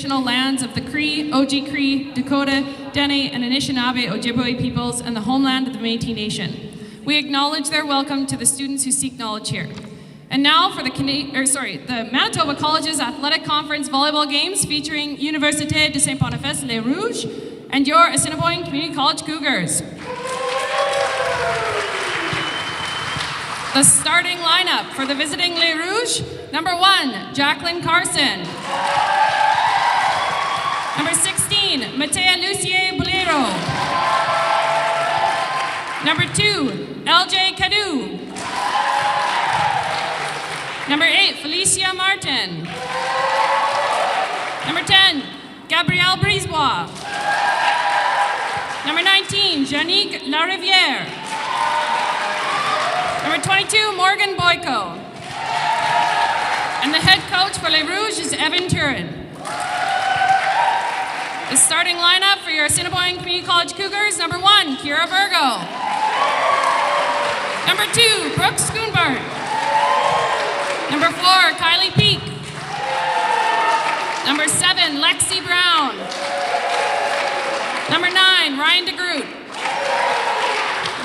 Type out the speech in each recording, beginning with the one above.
traditional lands of the Cree, Oji-Cree, Dakota, Dene, and Anishinaabe Ojibwe peoples and the homeland of the Métis Nation. We acknowledge their welcome to the students who seek knowledge here. And now for the Manitoba College's Athletic Conference Volleyball Games featuring Université de Saint-Boniface Les Rouges and your Assiniboine Community College Cougars. The starting lineup for the visiting Les Rouges: number 1, Jacqueline Carson. Number 16, Matea Lucier Bolero. Number 2, LJ Cadu. Number 8, Felicia Martin. Number 10, Gabrielle Brisebois. Number 19, Janique Larivière. Number 22, Morgan Boyko. And the head coach for Les Rouges is Evan Turin. The starting lineup for your Assiniboine Community College Cougars: number 1, Kira Virgo. Number 2, Brooke Schoonbart. Number 4, Kylie Peak. Number 7, Lexi Brown. Number 9, Ryan DeGroot.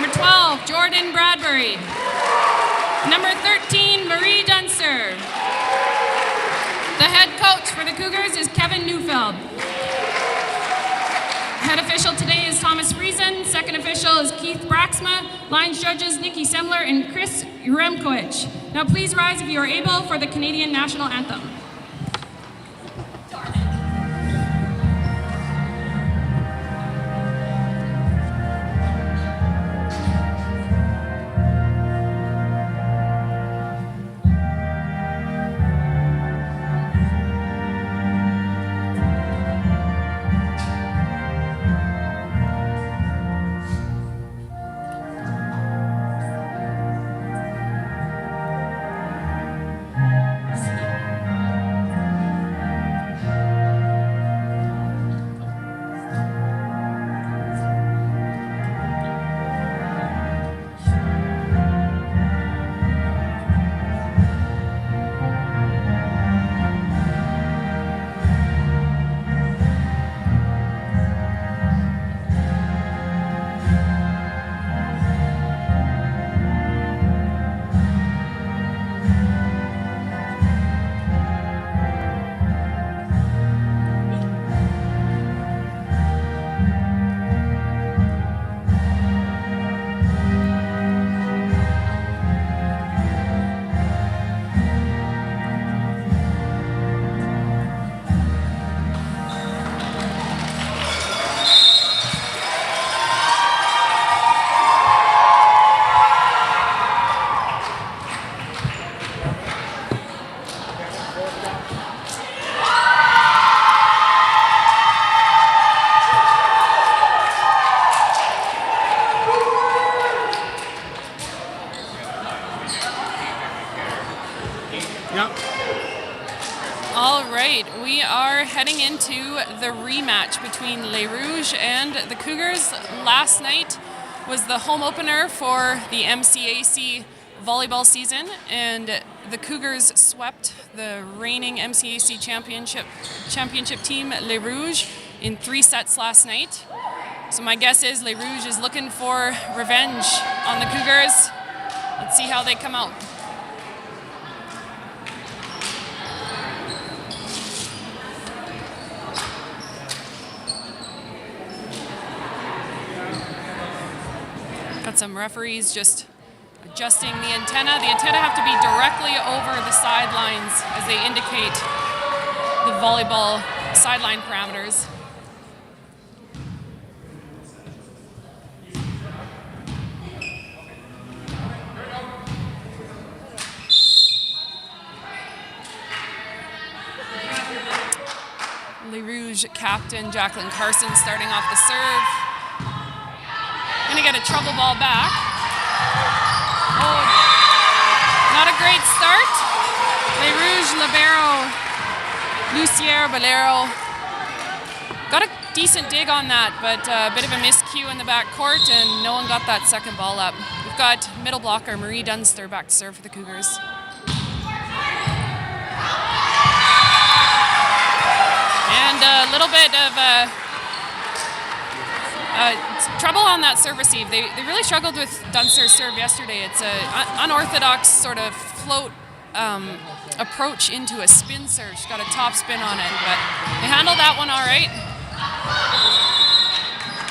Number 12, Jordan Bradbury. Number 13, Marie Dunster. The head coach for the Cougars is Kevin Neufeld. Head official today is Thomas Friesen. Second official is Keith Braxma. Lines judges Nikki Semler and Chris Uremkowicz. Now please rise if you are able for the Canadian National Anthem. Heading into the rematch between Les Rouges and the Cougars. Last night was the home opener for the MCAC volleyball season, and the Cougars swept the reigning MCAC championship team, Les Rouges, in 3 sets last night. So my guess is Les Rouges is looking for revenge on the Cougars. Let's see how they come out. Got some referees just adjusting the antenna. The antenna have to be directly over the sidelines as they indicate the volleyball sideline parameters. Les Rouges captain Jacqueline Carson starting off the serve. Gonna get a trouble ball back. Oh, not a great start. Les Rouges libero Lucier Bolero got a decent dig on that, but a bit of a miscue in the back court, and no one got that second ball up. We've got middle blocker Marie Dunster back to serve for the Cougars. And a little bit of trouble on that serve receive. They really struggled with Dunster's serve yesterday. It's an unorthodox sort of float approach into a spin serve. She's got a top spin on it, but they handled that one all right.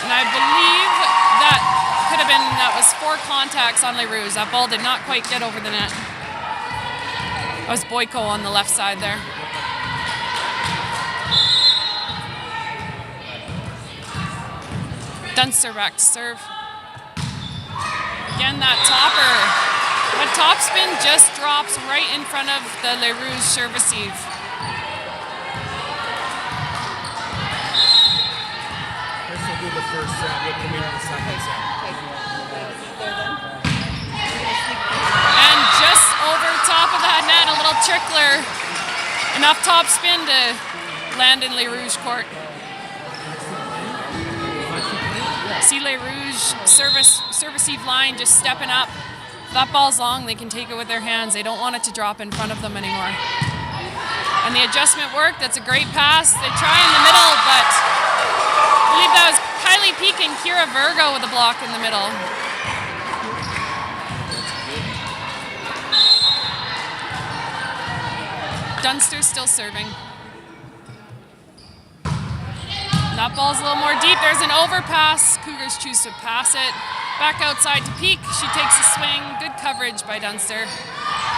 And I believe that was 4 contacts on Les Rouges. That ball did not quite get over the net. That was Boyko on the left side there. Dunster back to serve. Again, that topper. That top spin just drops right in front of the Les Rouges serve receive. This will be the first set. We'll come in on the second set. And just over top of that net, a little trickler. Enough top spin to land in Les Rouges court. See Les Rouges service receive line just stepping up. If that ball's long, they can take it with their hands. They don't want it to drop in front of them anymore. And the adjustment worked. That's a great pass. They try in the middle, but I believe that was Kylie Peak and Kira Virgo with a block in the middle. Dunster still serving. That ball's a little more deep. There's an overpass. Cougars choose to pass it. Back outside to Peak. She takes a swing. Good coverage by Dunster.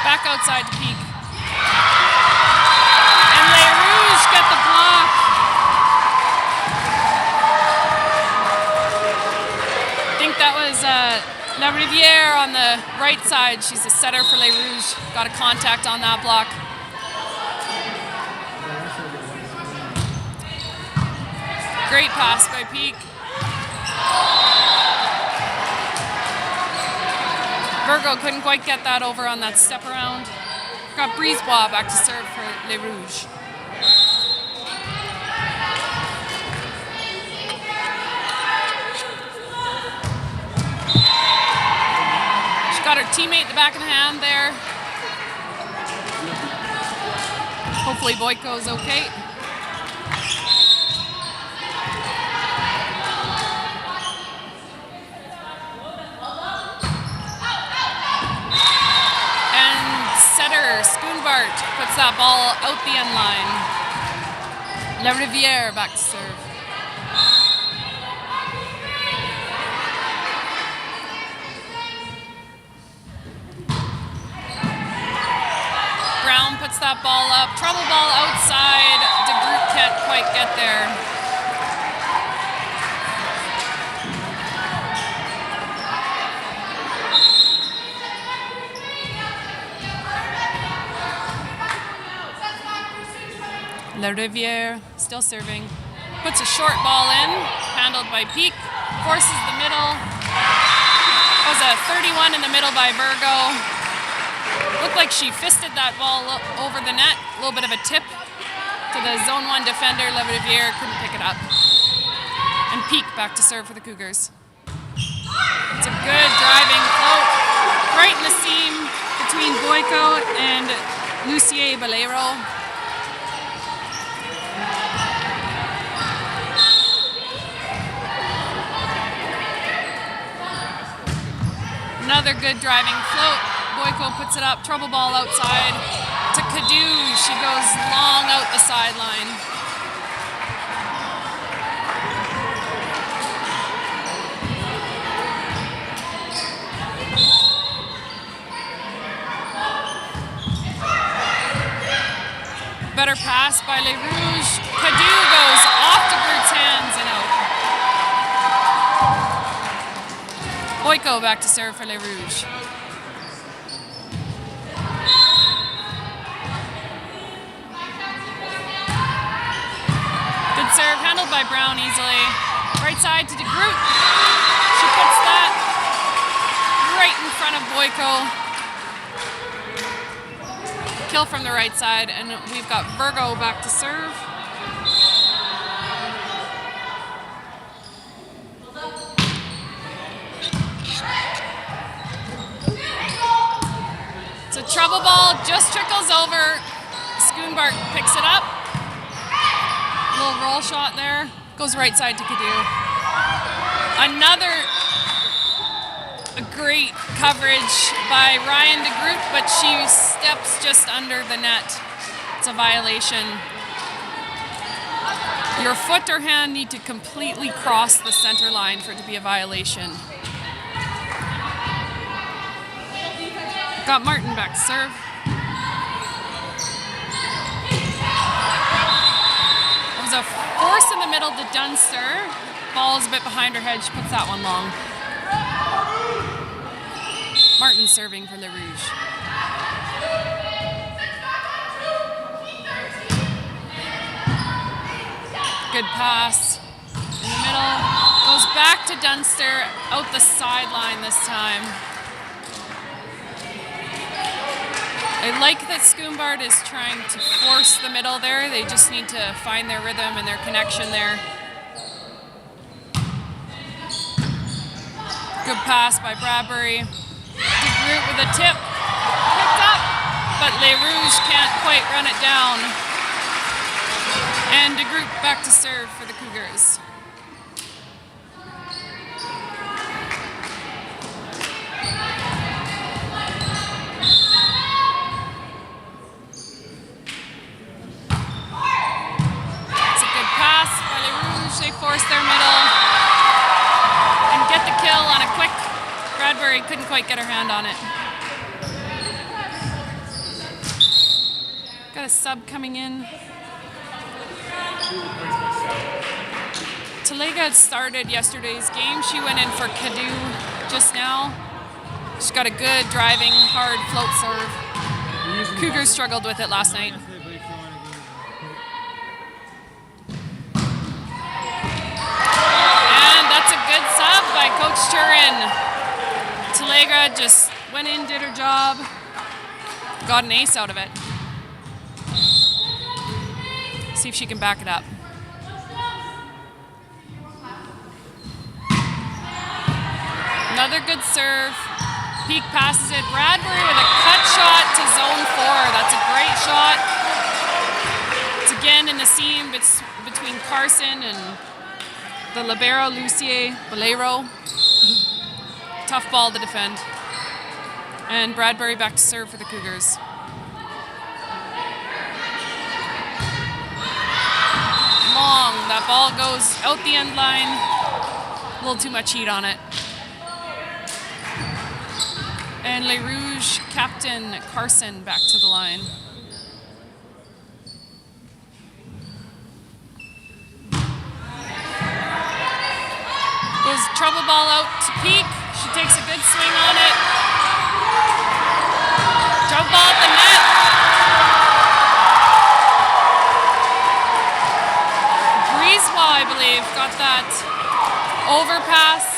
Back outside to Peak. And Les Rouges get the block. I think that was La Riviere on the right side. She's a setter for Les Rouges. Got a contact on that block. Great pass by Peak. Virgo couldn't quite get that over on that step around. Got Brisebois back to serve for Les Rouges. She got her teammate in the back of the hand there. Hopefully Boyko's okay. Schoonbart puts that ball out the end line. La Riviere back to serve. Brown puts that ball up. Trouble ball outside. De Groot can't quite get there. La Riviere still serving. Puts a short ball in, handled by Peak. Forces the middle. That was a 31 in the middle by Virgo. Looked like she fisted that ball over the net. A little bit of a tip to the zone 1 defender. La Riviere couldn't pick it up. And Peak back to serve for the Cougars. It's a good driving float right in the seam between Boyko and Lucier Balero. Another good driving float. Boyko puts it up. Trouble ball outside to Cadu. She goes long out the sideline. Better pass by Les Rouges. Cadu goes off de Groot's hands and out. Boyko back to serve for Les Rouges. Good serve, handled by Brown easily. Right side to de Groot. She puts that right in front of Boyko. Kill from the right side, and we've got Virgo back to serve. It's a trouble ball, just trickles over. Schoonbart picks it up. Little roll shot there. Goes right side to Cadu. Another great coverage by Ryan de Groot, but she steps just under the net. It's a violation. Your foot or hand need to completely cross the center line for it to be a violation. Got Martin back to serve. It was a force in the middle to Dunster. Ball is a bit behind her head. She puts that one long. Martin serving for Le Rouge. Good pass in the middle. Goes back to Dunster, out the sideline this time. I like that Schoonbard is trying to force the middle there. They just need to find their rhythm and their connection there. Good pass by Bradbury. De Groot with a tip. Picked up, but Le Rouge can't quite run it down. And De Groot back to serve for the Cougars. It's a good pass by Le Rouge. They force their middle and get the kill on a quick. Bradbury couldn't quite get her hand on it. Got a sub coming in. Talega had started yesterday's game. She went in for Cadu just now. She's got a good driving, hard float serve. Cougars struggled with it last night. And that's a good sub by Coach Turin. Talega just went in, did her job, got an ace out of it. See if she can back it up. Another good serve. Peak passes it. Bradbury with a cut shot to zone 4. That's a great shot. It's again in the seam between Carson and the libero, Lucier Bolero. Tough ball to defend. And Bradbury back to serve for the Cougars. Long. That ball goes out the end line. A little too much heat on it. And Le Rouge captain Carson back to the line. Goes trouble ball out to Peak. She takes a good swing on it. Trouble ball at the net. Brisebois, I believe, got that overpass.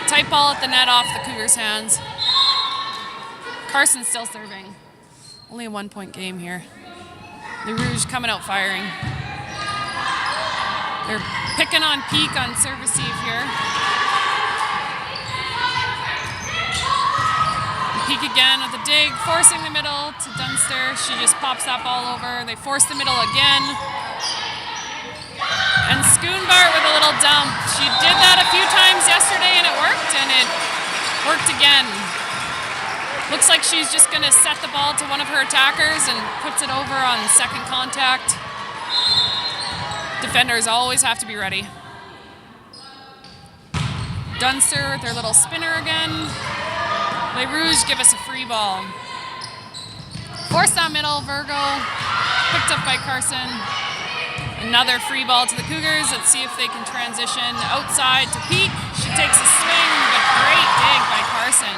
Tight ball at the net off the Cougars' hands. Carson's still serving. Only a 1-point game here. Le Rouge coming out firing. They're picking on Peak on serve receive here. Peak again with a dig, forcing the middle to Dunster. She just pops that ball over. They force the middle again. And Schoonbart with a little dump. She did that a few times yesterday and it worked again. Looks like she's just going to set the ball to one of her attackers and puts it over on second contact. Defenders always have to be ready. Dunster with their little spinner again. Le Rouge give us a free ball. Force that middle, Virgo. Picked up by Carson. Another free ball to the Cougars. Let's see if they can transition outside to Peak. She takes a swing, but great dig by Carson.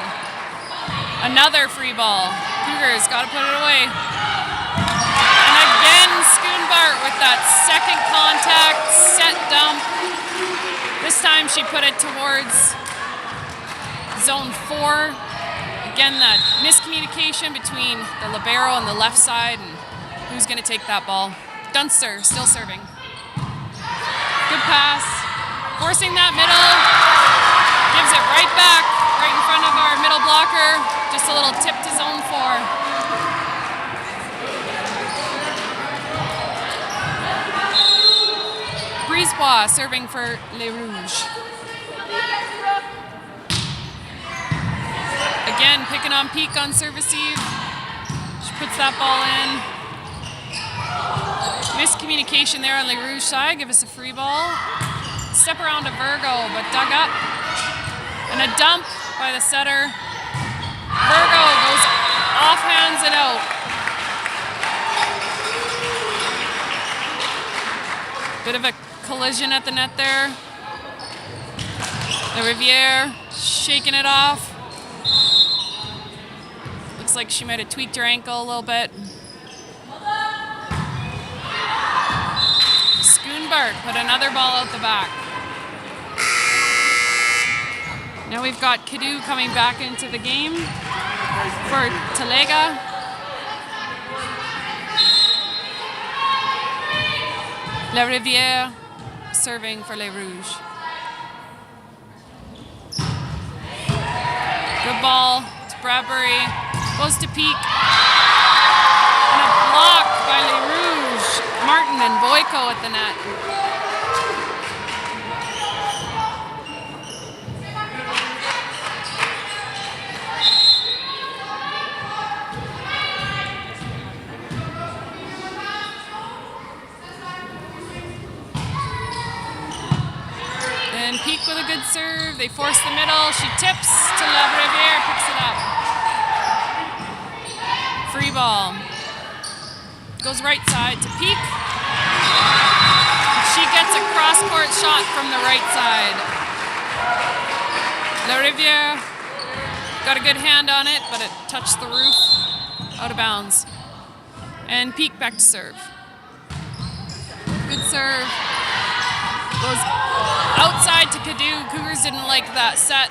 Another free ball. Cougars got to put it away. And again, Schoonbart with that second contact, set dump. This time she put it towards zone 4. Again, that miscommunication between the libero and the left side, and who's going to take that ball. Dunster still serving. Good pass. Forcing that middle. Gives it right back, right in front of our middle blocker. Just a little tip to zone 4. Francois serving for Les Rouges. Again, picking on Peak on serve receive. She puts that ball in. Miscommunication there on Les Rouges side. Give us a free ball. Step around to Virgo, but dug up. And a dump by the setter. Virgo goes offhands it out. Bit of a collision at the net there. The Riviere shaking it off. Looks like she might have tweaked her ankle a little bit. Schoonbart put another ball out the back. Now we've got Kadu coming back into the game for Talega. La Riviere serving for Les Rouges. Good ball to Bradbury. Goes to Peak. And a block by Les Rouges. Martin and Boyko at the net. And Peak with a good serve. They force the middle. She tips to La Riviere, picks it up. Free ball. Goes right side to Peak. She gets a cross-court shot from the right side. La Riviere got a good hand on it, but it touched the roof. Out of bounds. And Peak back to serve. Good serve. Goes outside to Kadu. Cougars didn't like that set.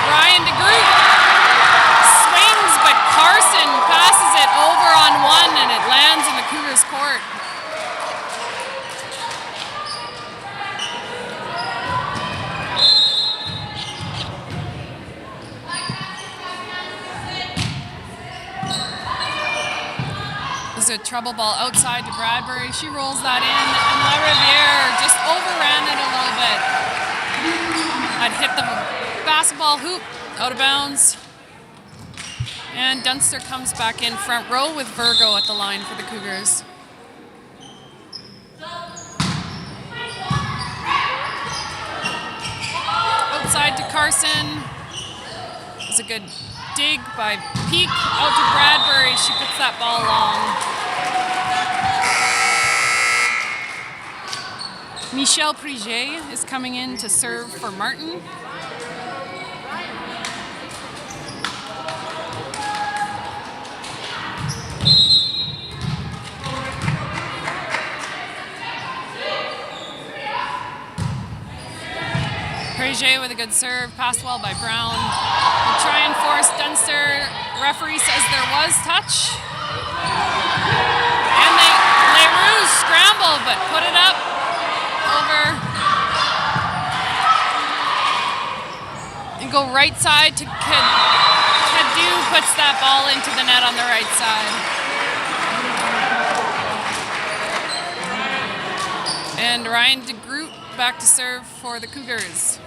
Ryan DeGroot swings, but Carson passes it over on one and it lands in the Cougars' court. A trouble ball outside to Bradbury. She rolls that in, and La Riviere just overran it a little bit. I'd hit the basketball hoop out of bounds. And Dunster comes back in front row with Virgo at the line for the Cougars. Outside to Carson. It was a good dig by Peak out to Bradbury. She puts that ball long. Michelle Prigé is coming in to serve for Martin. Prigé with a good serve, passed well by Brown. We'll try and force Dunster. Referee says there was touch. And Les Rouges scramble, but put it up over. And go right side to Kadu, puts that ball into the net on the right side. And Ryan DeGroot back to serve for the Cougars.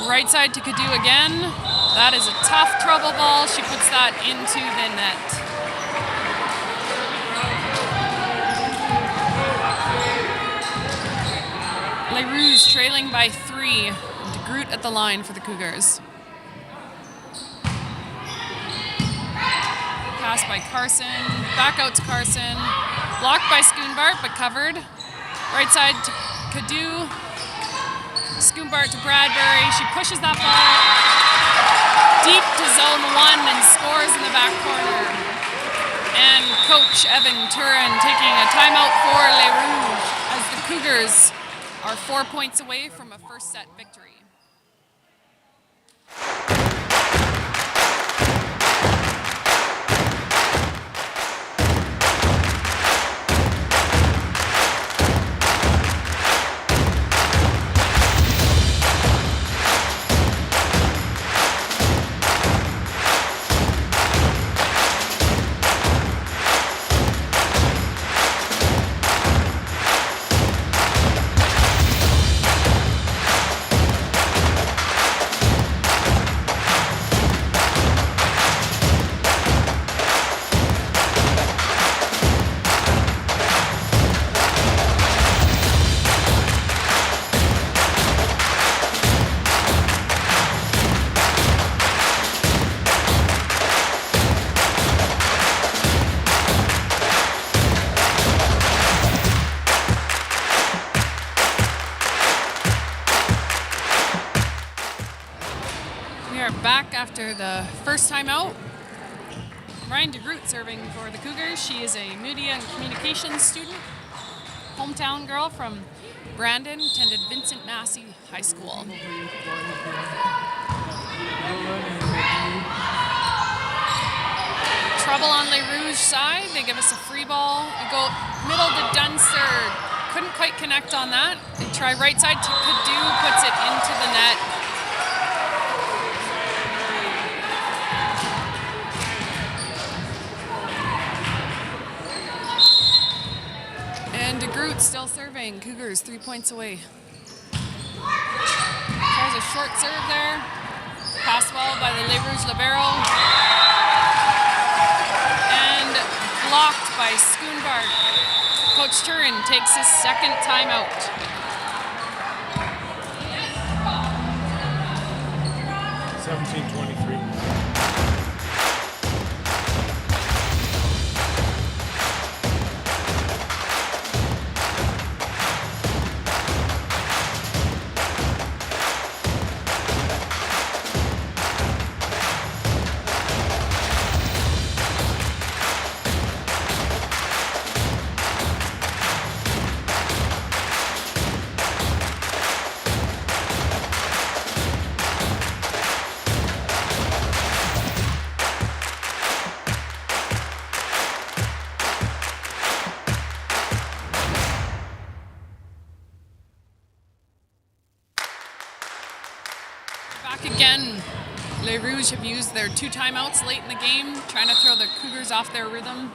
Right side to Kadu again. That is a tough trouble ball. She puts that into the net. Les Rouges trailing by 3. DeGroot at the line for the Cougars. Pass by Carson. Back out to Carson. Blocked by Schoonbart, but covered. Right side to Kadu. Schoonbart to Bradbury. She pushes that ball deep to zone 1 and scores in the back corner. And coach Evan Turin taking a timeout for Les Rouges as the Cougars are 4 points away from a first set victory. first timeout. Ryan DeGroot serving for the Cougars. She is a media and communications student. Hometown girl from Brandon, attended Vincent Massey High School. Trouble on Les Rouges side. They give us a free ball. We go middle to Dunster. Couldn't quite connect on that. They try right side to Cadieux, puts it into the net. And DeGroot still serving. Cougars 3 points away. Tries a short serve there. Pass ball by the Les Rouges libero. And blocked by Schoonbart. Coach Turin takes his second timeout. 17-23. Again, Les Rouges have used their 2 timeouts late in the game, trying to throw the Cougars off their rhythm.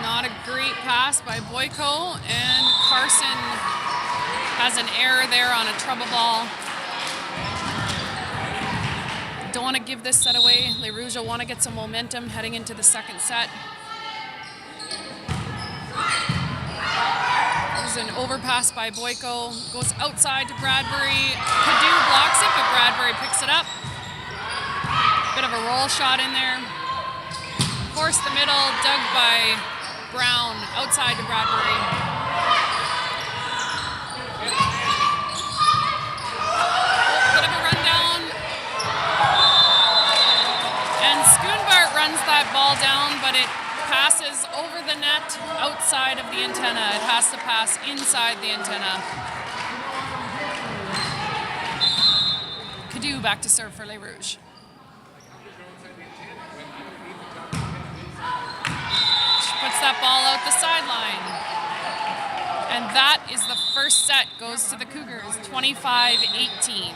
Not a great pass by Boyko, and Carson has an error there on a trouble ball. Don't want to give this set away. Les Rouges will want to get some momentum heading into the second set. An overpass by Boyko, goes outside to Bradbury. Cadieux blocks it, but Bradbury picks it up. Bit of a roll shot in there. Forced the middle, dug by Brown, outside to Bradbury. Bit of a rundown. And Schoonbart runs that ball down, but it passes over the net outside of the antenna. It has to pass inside the antenna. Cadieux back to serve for Les Rouges. She puts that ball out the sideline. And that is the first set, goes to the Cougars, 25-18.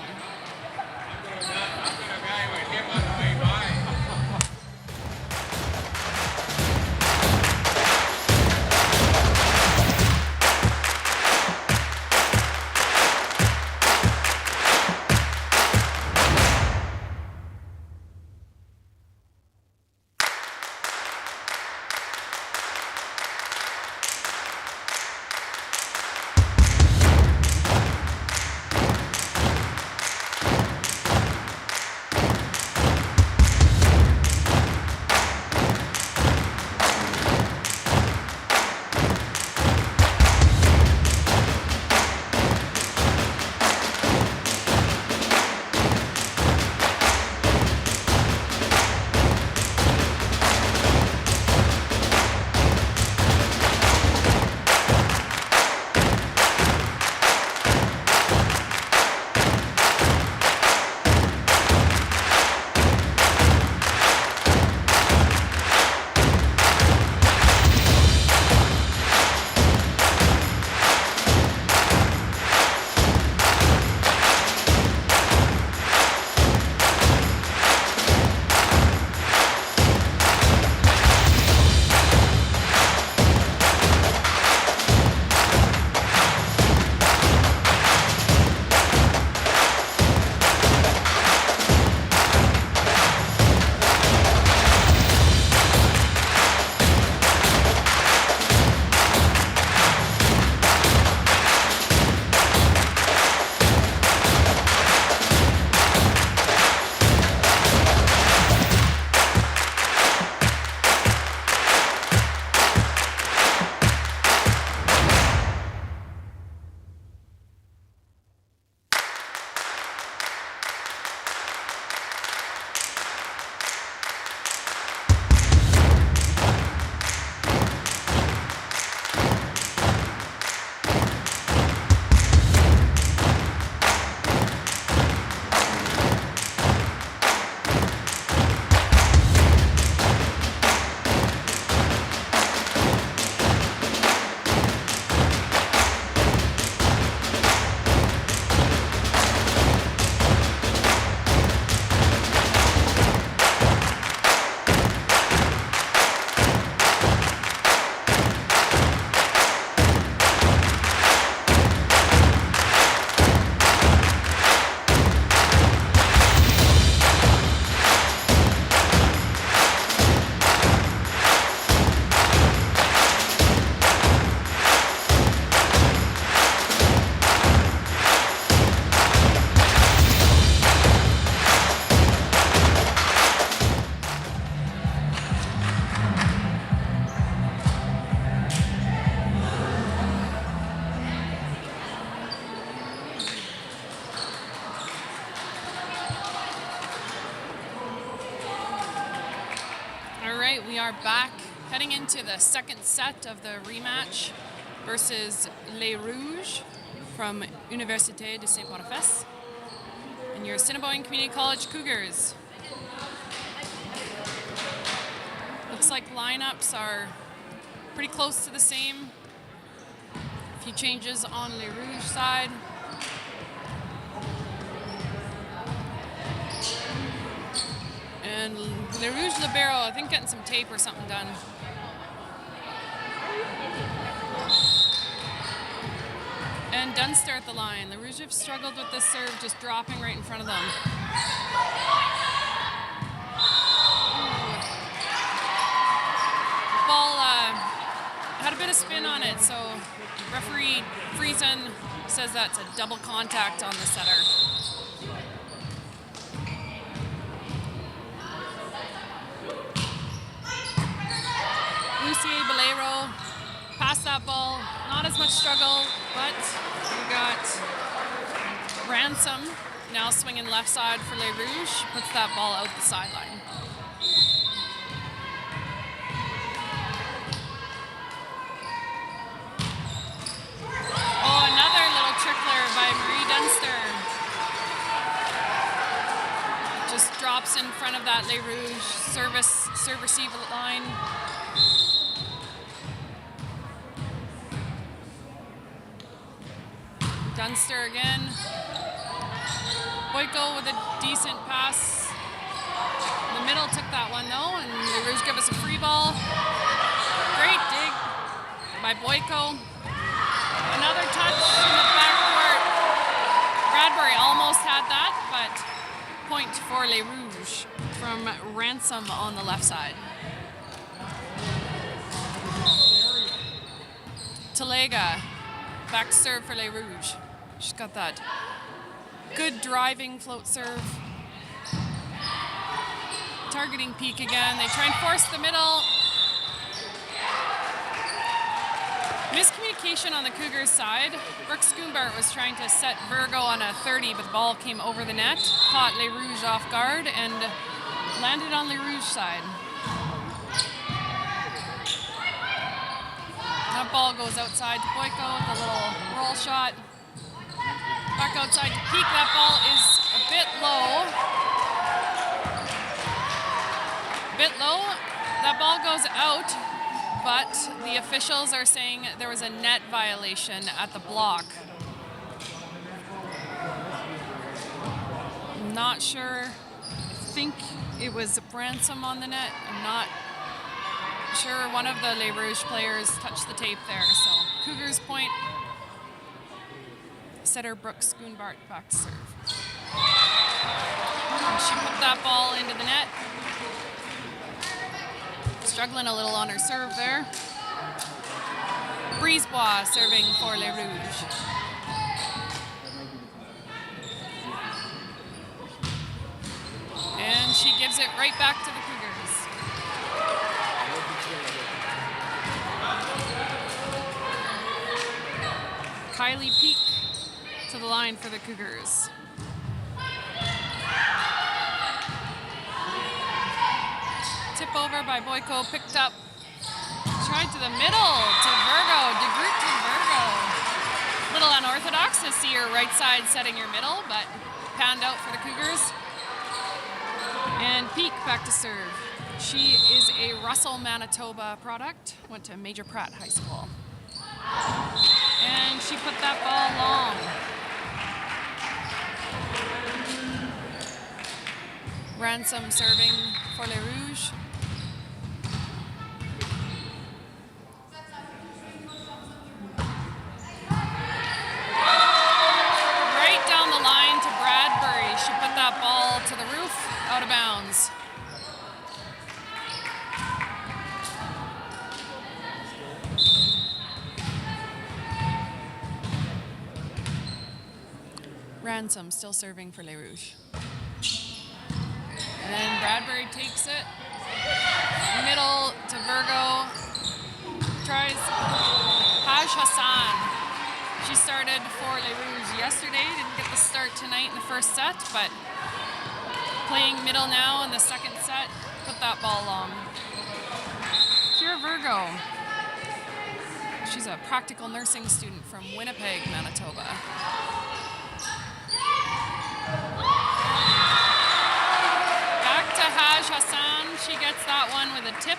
are back heading into the second set of the rematch versus Les Rouges from Université de Saint-Boniface and your Assiniboine Community College Cougars. Looks like lineups are pretty close to the same. A few changes on Les Rouges side. And Les Rouges libero, I think getting some tape or something done. And Dunster at the line. Les Rouges have struggled with this serve, just dropping right in front of them. Ball had a bit of spin on it, so referee Friesen says that's a double contact on the setter. Lucier Bolero passed that ball, not as much struggle, but we got Ransom now swinging left side for Les Rouges, puts that ball out the sideline. Oh, another little trickler by Marie Dunster. Just drops in front of that Les Rouges serve receive line. Dunster again. Boyko with a decent pass. The middle took that one though, and the Rouges give us a free ball. Great dig by Boyko. Another touch in the backcourt. Bradbury almost had that, but point for Les Rouges from Ransom on the left side. Talega, back serve for Les Rouges. She's got that good driving float serve. Targeting Peak again. They try and force the middle. Miscommunication on the Cougars side. Brooke Schoonbart was trying to set Virgo on a 30, but the ball came over the net, caught Les Rouges off guard, and landed on Les Rouges side. That ball goes outside to Boyko with a little roll shot. Back outside to Peak. That ball is a bit low. That ball goes out, but the officials are saying there was a net violation at the block. I'm not sure. I think it was Ransom on the net. I'm not sure. One of the Les Rouges players touched the tape there, so Cougars point. Setter Brooke Schoonbart back to serve. She put that ball into the net. Struggling a little on her serve there. Brisebois serving for Les Rouges. And she gives it right back to the Cougars. Kylie Peak to the line for the Cougars. Tip over by Boyko, picked up, tried to the middle to Virgo, DeGroot to Virgo. Little unorthodox to see your right side setting your middle, but panned out for the Cougars. And Peak back to serve. She is a Russell, Manitoba product, went to Major Pratt High School. And she put that ball long. Ransom serving for Les Rouges. Right down the line to Bradbury. She put that ball to the roof, out of bounds. Ransom still serving for Les Rouges. And then Bradbury takes it. Middle to Virgo. Tries Haj Hassan. She started for Les Rouges yesterday. Didn't get the start tonight in the first set, but playing middle now in the second set. Put that ball long. Virgo. She's a practical nursing student from Winnipeg, Manitoba. Back to Haj Hassan. She gets that one with a tip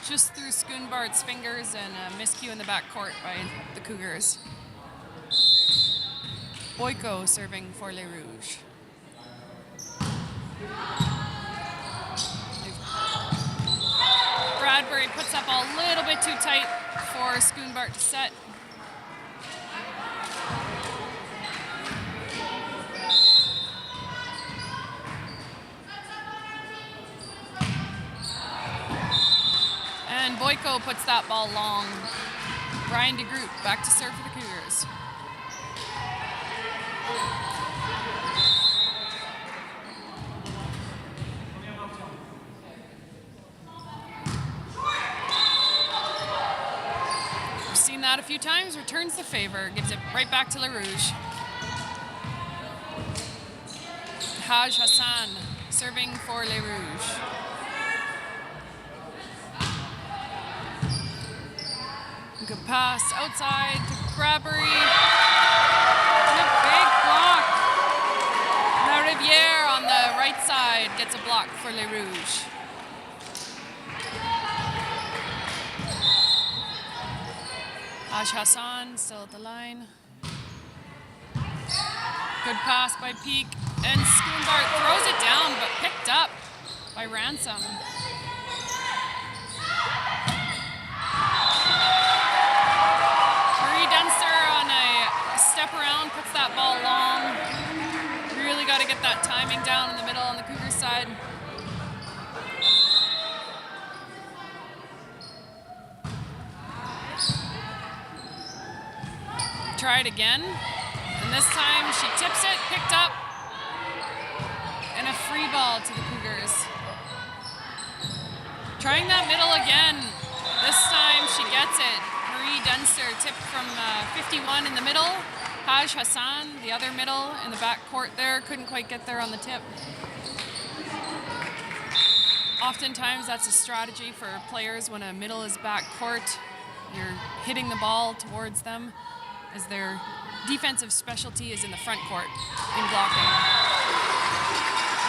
just through Schoonbart's fingers, and a miscue in the backcourt by the Cougars. Boyko serving for Les Rouges. Bradbury puts up a little bit too tight for Schoonbart to set. And Boyko puts that ball long. Brian DeGroot back to serve for the Cougars. We've seen that a few times, returns the favor, gives it right back to Les Rouges. Haj Hassan serving for Les Rouges. Good pass outside to Bradbury. And a big block. Now Riviere on the right side gets a block for Les Rouges. Haj Hassan still at the line. Good pass by Peak. And Schoonbart throws it down, but picked up by Ransom. Step around, puts that ball long. Really got to get that timing down in the middle on the Cougars side. Try it again. And this time she tips it, picked up. And a free ball to the Cougars. Trying that middle again. This time she gets it. Dunster tipped from 51 in the middle. Haj Hassan, the other middle in the back court there, couldn't quite get there on the tip. Oftentimes that's a strategy for players when a middle is back court. You're hitting the ball towards them as their defensive specialty is in the front court in blocking.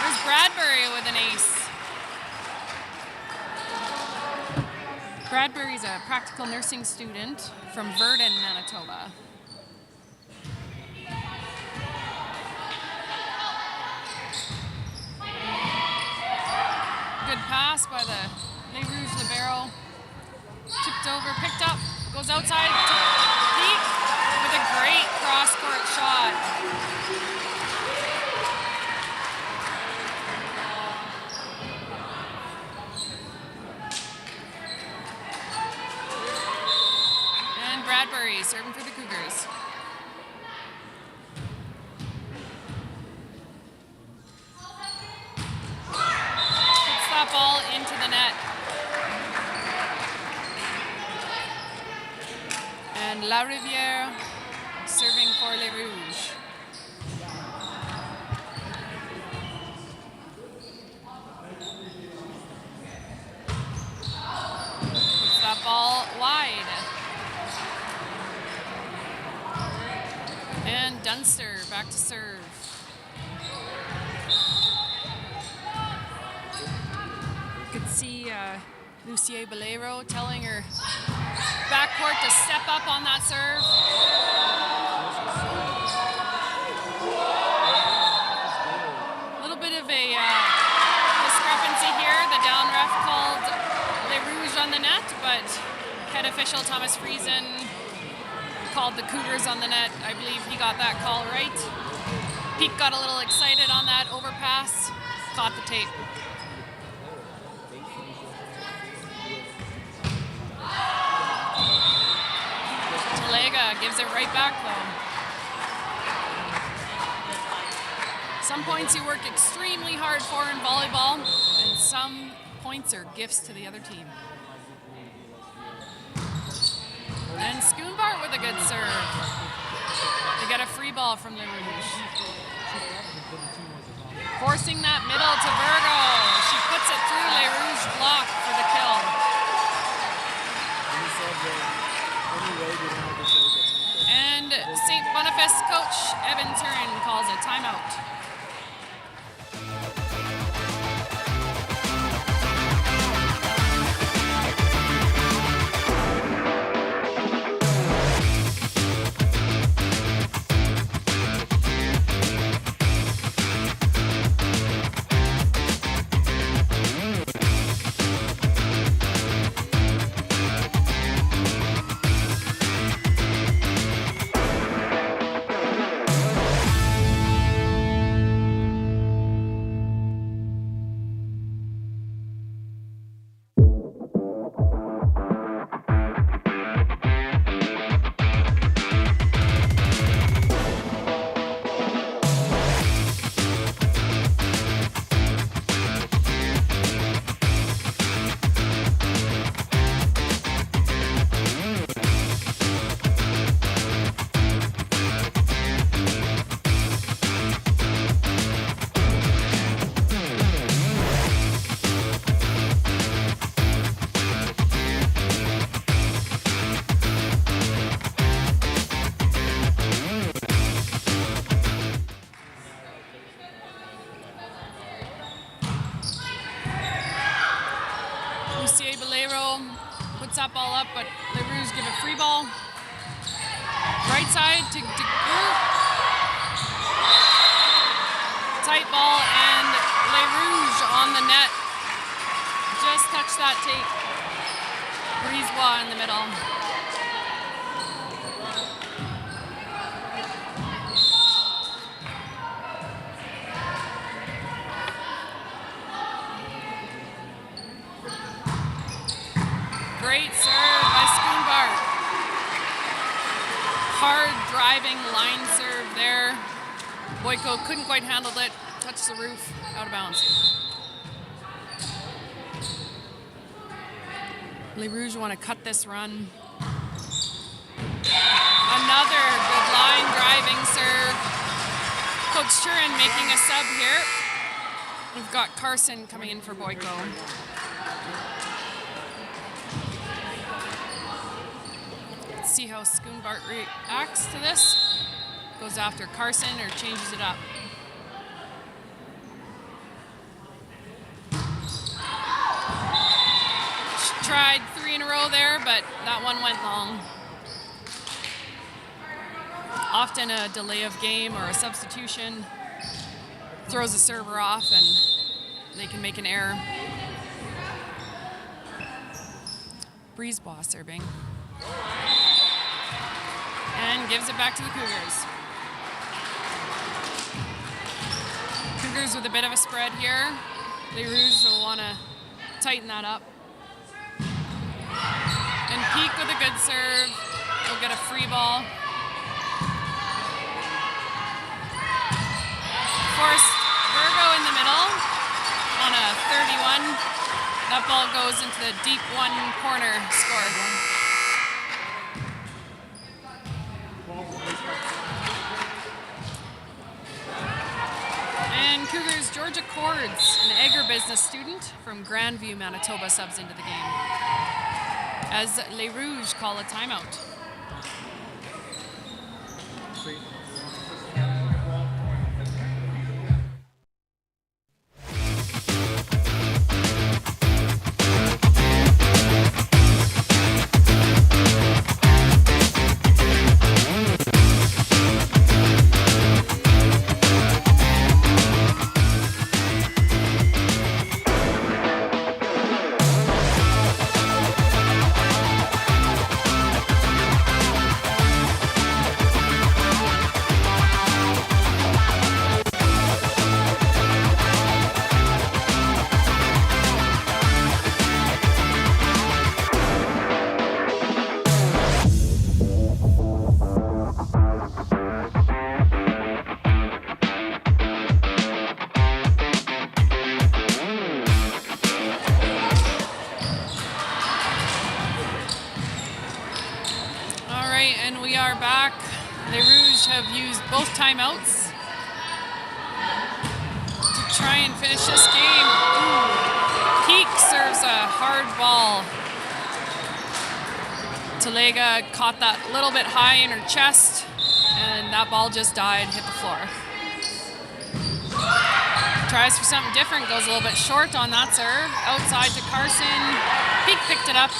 There's Bradbury with an ace. Bradbury's a practical nursing student from Virden, Manitoba. Good pass by the Les Rouges libero. Tipped over, picked up, goes outside to Peak with a great cross-court shot. Bradbury serving for the Cougars. Puts that ball into the net. And La Riviere serving for Les Rouges. Puts that ball wide. And Dunster back to serve. You could see Lucie Bolero telling her backcourt to step up on that serve. A little bit of a discrepancy here. The down ref called Les Rouges on the net, but head official Thomas Friesen called the Cougars on the net. I believe he got that call right. Peak got a little excited on that overpass, caught the tape. Talega gives it right back though. Some points you work extremely hard for in volleyball, and some points are gifts to the other team. And Schoonbart with a good serve. They get a free ball from Les Rouges. Forcing that middle to Virgo. She puts it through Les Rouges block for the kill. Leiro puts that ball up, but Les Rouges give a free ball. Right side to Group. Tight ball, and Les Rouges on the net. Just touch that tape. Brisebois in the middle. Great serve by Schoonbart. Hard driving line serve there. Boyko couldn't quite handle it. Touched the roof, out of bounds. Les Rouges want to cut this run. Another good line driving serve. Coach Turin making a sub here. We've got Carson coming in for Boyko. Let's see how Schoonbart reacts to this. Goes after Carson or changes it up. Tried 3 in a row there, but that one went long. Often a delay of game or a substitution throws the server off and they can make an error. Brisebois serving. And gives it back to the Cougars. Cougars with a bit of a spread here. Les Rouges will want to tighten that up. And Peak with a good serve. He'll get a free ball. Forced Virgo in the middle on a 31. That ball goes into the deep one corner score. And Cougars Georgia Cords, an agribusiness student from Grandview, Manitoba, subs into the game as Les Rouges call a timeout. And we are back. Les Rouges have used both timeouts to try and finish this game. Ooh. Peak serves a hard ball. Talega caught that a little bit high in her chest, and that ball just died, hit the floor. Tries for something different, goes a little bit short on that serve. Outside to Carson. Peak picked it up.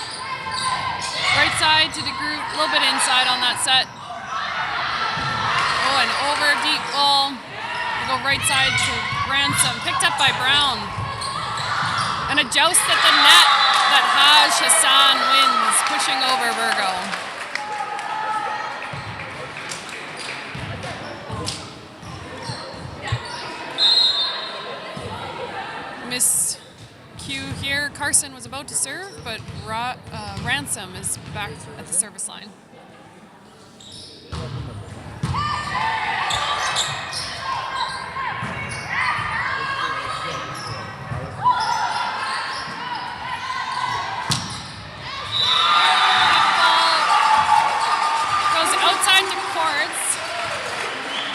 Right side to the group, a little bit inside on that set. Oh, and over deep ball. We'll go right side to Ransom, picked up by Brown. And a joust at the net that Haj Hassan wins, pushing over Virgo. Miss Q here. Carson was about to serve, but Ransom is back at the service line. Goes outside to Cords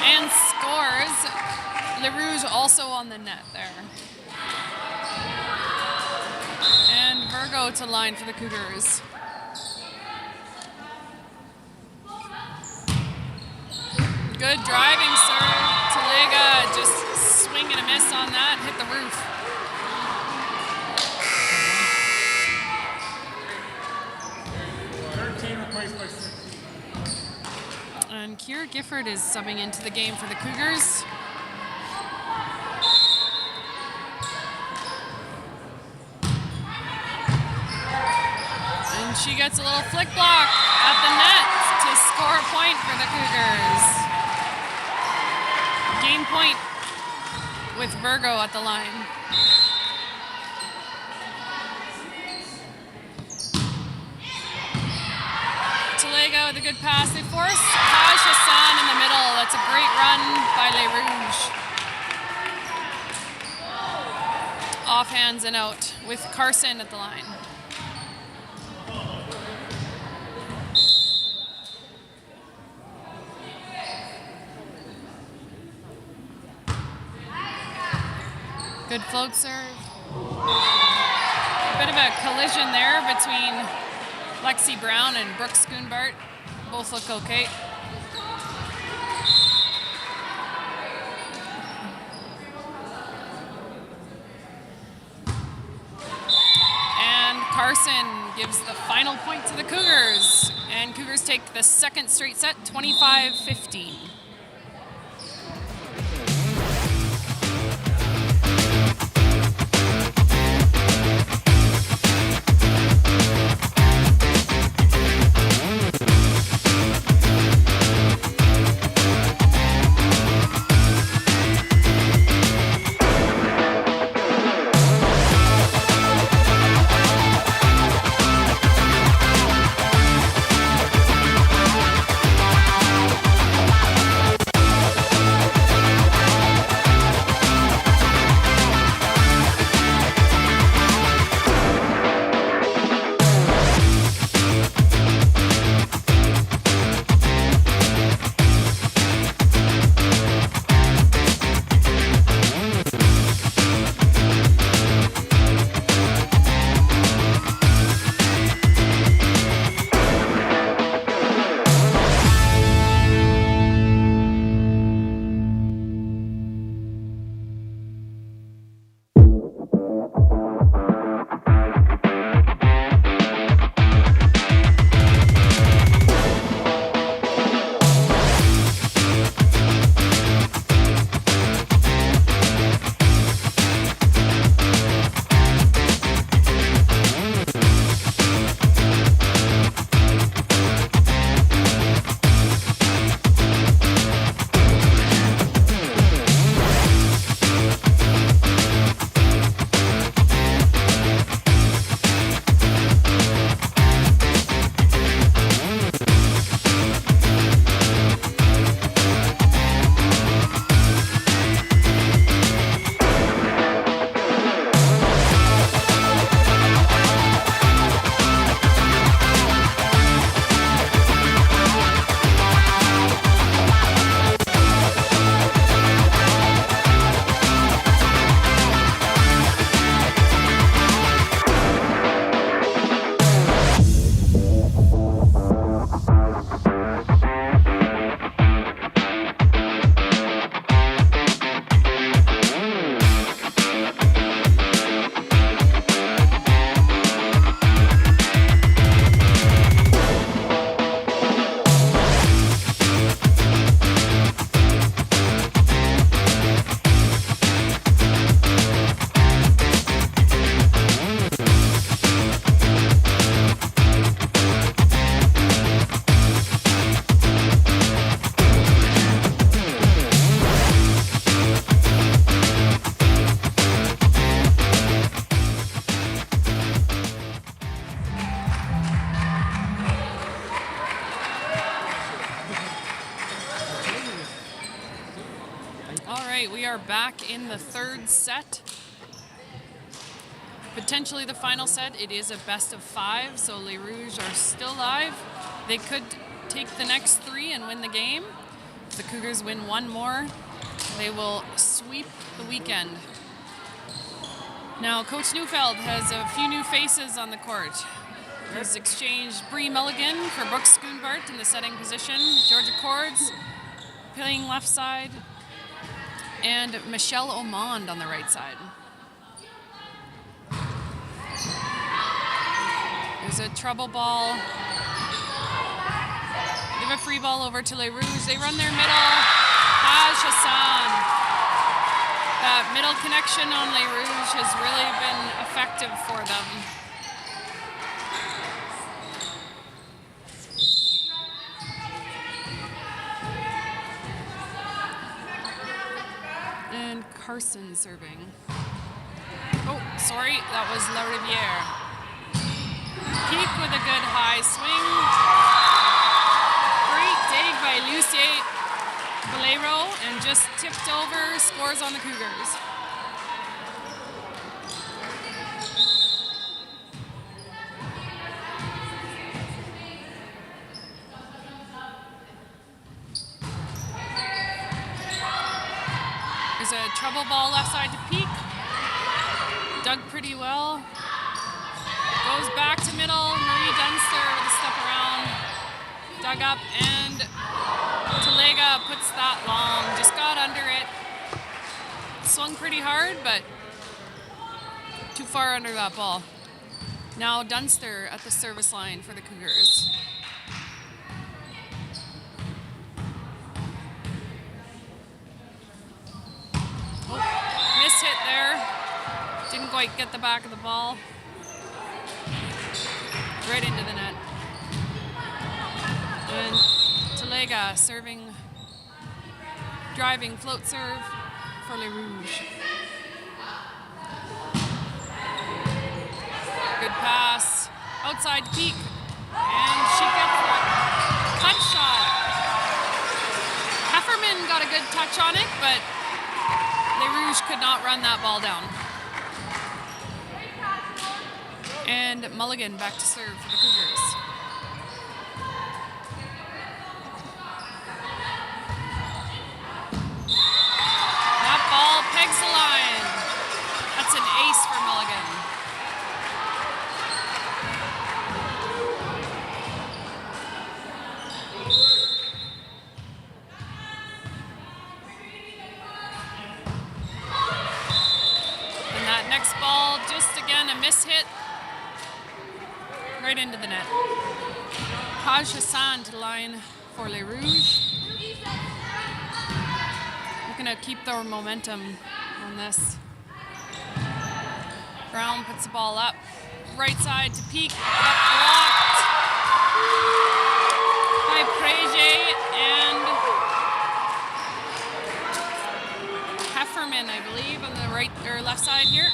and scores. Les Rouges also on the net there. And Virgo to line for the Cougars. Good driving serve. Talega just swing and a miss on that, hit the roof. And Kira Gifford is subbing into the game for the Cougars. And she gets a little flick block at the net to score a point for the Cougars. Game point with Virgo at the line. Talega with a good pass. They force Taj Hassan in the middle. That's a great run by Les Rouges. Off hands and out with Carson at the line. Good float serve. A bit of a collision there between Lexi Brown and Brooke Schoonbart. Both look okay. And Carson gives the final point to the Cougars. And Cougars take the second straight set, 25-15. We are back in the third set. Potentially the final set. It is a best of 5, so Les Rouges are still alive. They could take the next 3 and win the game. If the Cougars win one more, they will sweep the weekend. Now, Coach Neufeld has a few new faces on the court. He's exchanged Bree Mulligan for Brooke Schoonbart in the setting position, Georgia Cords playing left side, and Michelle Omond on the right side. There's a trouble ball. Bit of a free ball over to Les Rouges. They run their middle. Hassan. That middle connection on Les Rouges has really been effective for them. And Carson serving. Oh, sorry, that was La Riviere. Peak with a good high swing. Great dig by Lucier Valero and just tipped over, scores on the Cougars. There's a trouble ball left side to Peak. Dug pretty well. Goes back to middle. Marie Dunster with a step around. Dug up and Talega puts that long. Just got under it. Swung pretty hard, but too far under that ball. Now Dunster at the service line for the Cougars. Oh, miss hit there. Didn't quite get the back of the ball. Right into the net. And Talega serving, driving float serve for Les Rouges. Good pass. Outside Peak. And she gets that cut shot. Hefferman got a good touch on it, but Les Rouges could not run that ball down. And Mulligan back to serve for the Cougars. That ball pegs the line. That's an ace for Mulligan. And that next ball, just again a miss hit. Right into the net. Hassan to the line for Les Rouges. Looking to keep their momentum on this. Brown puts the ball up. Right side to Peak. Up blocked by Prege and Hefferman, I believe, on the right or left side here.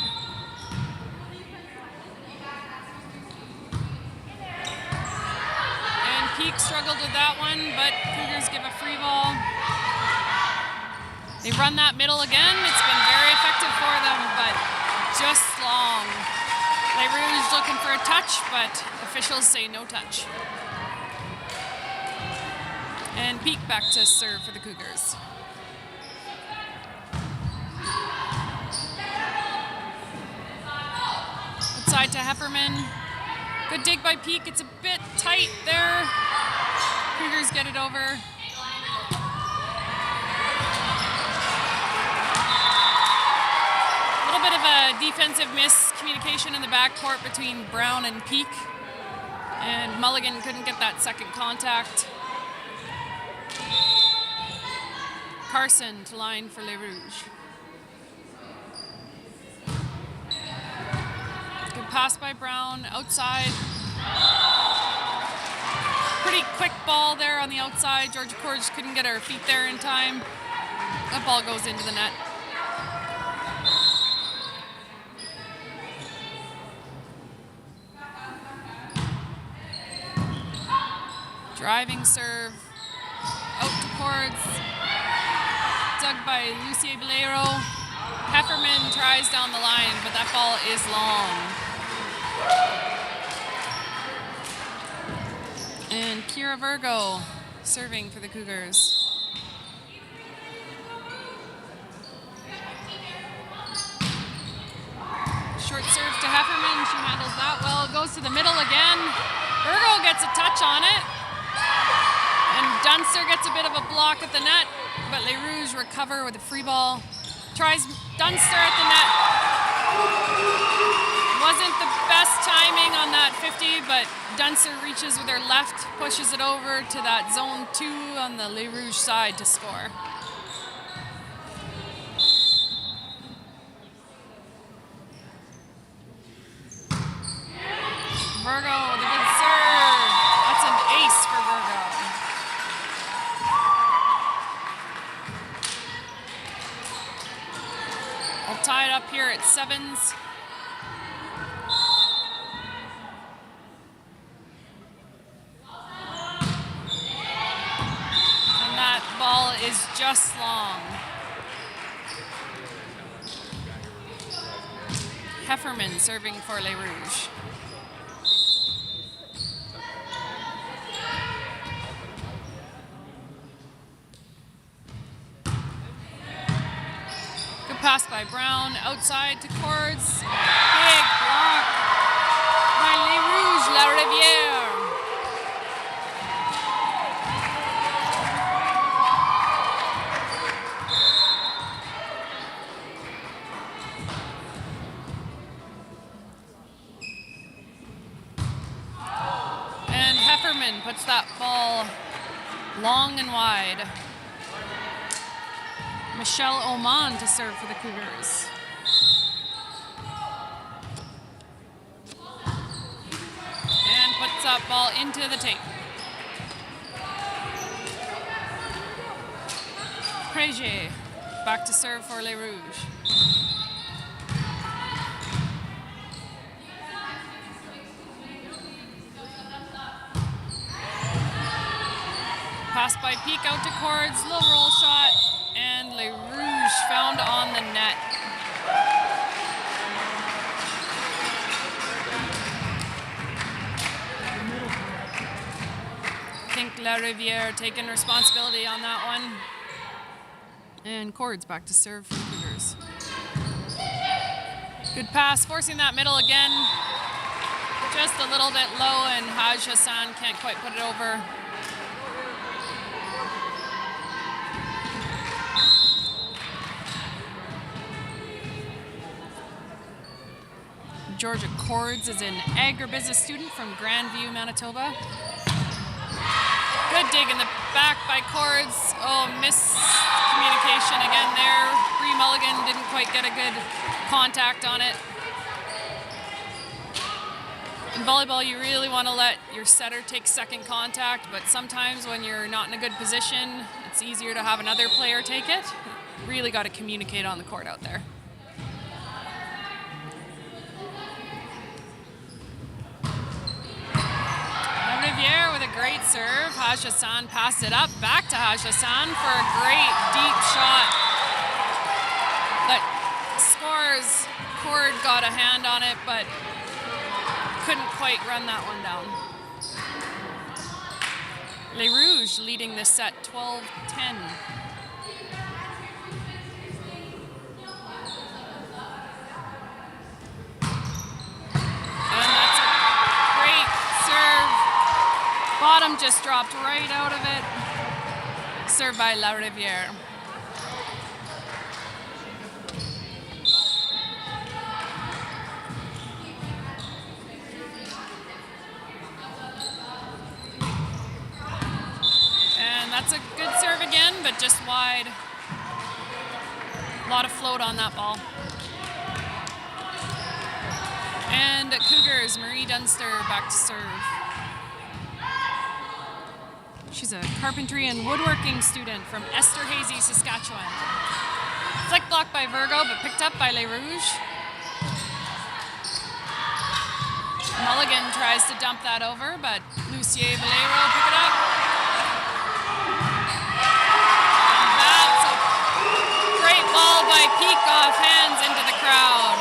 Peak struggled with that one, but Cougars give a free ball. They run that middle again. It's been very effective for them, but just long. Les Rouges looking for a touch, but officials say no touch. And Peak back to serve for the Cougars. Outside to Hefferman. Good dig by Peak. It's a bit tight there. Cougars get it over. A little bit of a defensive miscommunication in the backcourt between Brown and Peak. And Mulligan couldn't get that second contact. Carson to line for Les Rouges. Good pass by Brown, outside. Pretty quick ball there on the outside. Georgia Courage couldn't get her feet there in time. That ball goes into the net. Driving serve, out to Cords. Dug by Lucier Valero. Hefferman tries down the line, but that ball is long. And Kira Virgo serving for the Cougars. Short serve to Hefferman. She handles that well. It goes to the middle again. Virgo gets a touch on it. And Dunster gets a bit of a block at the net, but Les Rouges recover with a free ball. Tries Dunster at the net. Wasn't the best timing on that 50-50, but Dunster reaches with her left, pushes it over to that zone 2 on the Les Rouges side to score. Virgo with a good serve. That's an ace for Virgo. We'll tie it up here at 7s. And that ball is just long. Hefferman serving for Les Rouges. Pass by Brown, outside to Cords. Big block by Les Rouges, La Rivière. And Hefferman puts that ball long and wide. Michelle Oman to serve for the Cougars. And puts that ball into the tape. Preje back to serve for Les Rouges. Pass by Peak out to Cords, little roll shot. And Les Rouges found on the net. I think La Rivière taking responsibility on that one. And Cords back to serve for the Cougars. Good pass, forcing that middle again. Just a little bit low, and Haj Hassan can't quite put it over. Georgia Cords is an agribusiness student from Grandview, Manitoba. Good dig in the back by Cords. Oh, miscommunication again there. Bree Mulligan didn't quite get a good contact on it. In volleyball, you really want to let your setter take second contact, but sometimes when you're not in a good position, it's easier to have another player take it. Really got to communicate on the court out there. Rivière with a great serve. Haj Hassan passed it up, back to Haj Hassan for a great deep shot. But scores, Cord got a hand on it, but couldn't quite run that one down. Les Rouges leading the set 12-10. Bottom just dropped right out of it. Served by La Rivière. And that's a good serve again, but just wide. A lot of float on that ball. And Cougars, Marie Dunster back to serve. She's a carpentry and woodworking student from Esterhazy, Saskatchewan. Flick blocked by Virgo, but picked up by Les Rouges. Mulligan tries to dump that over, but Lucier Valero pick it up. And that's a great ball by Peak off hands into the crowd.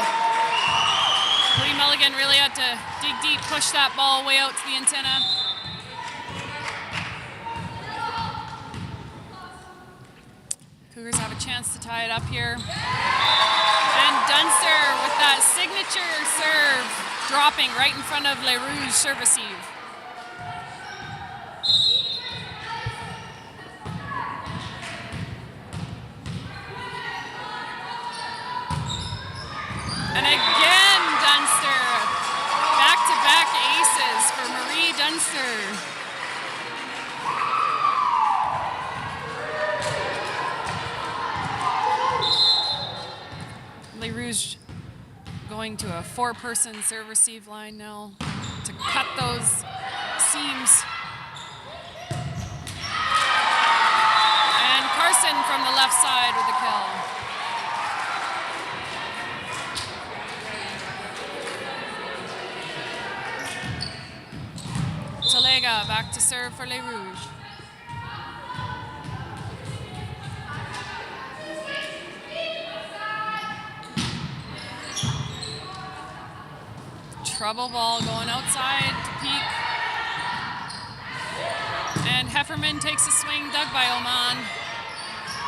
Lee Mulligan really had to dig deep, push that ball way out to the antenna. Cougars have a chance to tie it up here. And Dunster with that signature serve, dropping right in front of Les Rouges serve receive. And again, Dunster, back-to-back aces. Going to a 4-person serve receive line now to cut those seams. And Carson from the left side with the kill. Talega back to serve for Les Rouges. Trouble ball going outside to Peak. And Hefferman takes a swing, dug by Oman.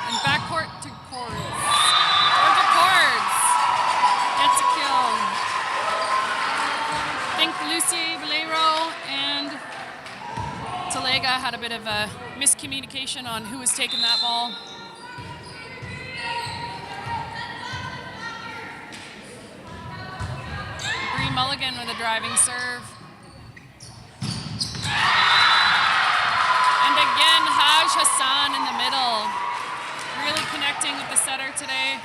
And backcourt to Cords. Georgia Cords gets a kill. I think Lucie Valero and Talega had a bit of a miscommunication on who was taking that ball. Mulligan with a driving serve. And again, Haj Hassan in the middle. Really connecting with the setter today.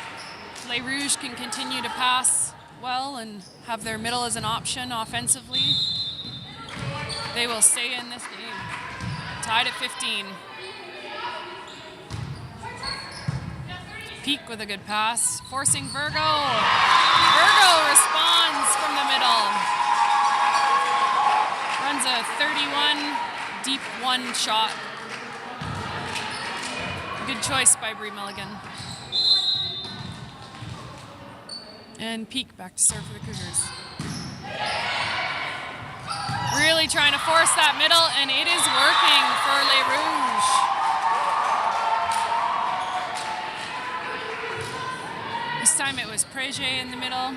Les Rouges can continue to pass well and have their middle as an option offensively. They will stay in this game. Tied at 15. Peak with a good pass, forcing Virgo. Virgo responds from the middle. Runs a 31, deep 1 shot. Good choice by Brie Mulligan. And Peak back to serve for the Cougars. Really trying to force that middle, and it is working for Les Rouges. This time it was Prege in the middle.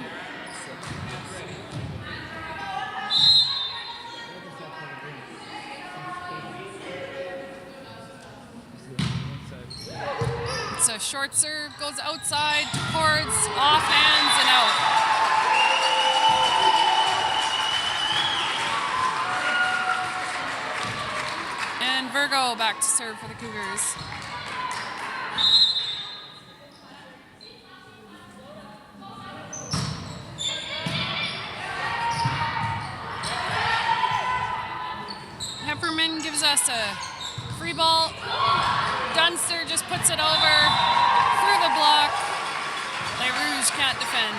It's a short serve, goes outside to Cords, off hands and out. And Virgo back to serve for the Cougars. Hefferman gives us a free ball. Dunster just puts it over through the block. Les Rouges can't defend.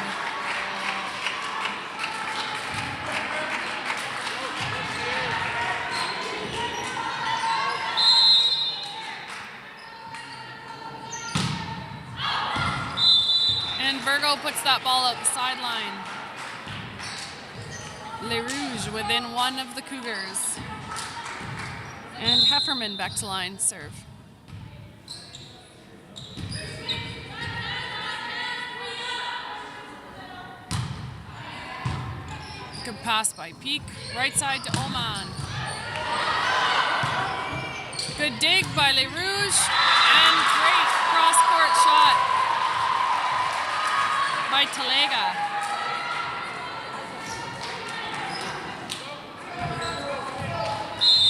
And Virgo puts that ball out the sideline. Les Rouges within 1 of the Cougars. And Hefferman back to line, serve. Good pass by Peak, right side to Oman. Good dig by Les Rouges, and great cross-court shot by Talega.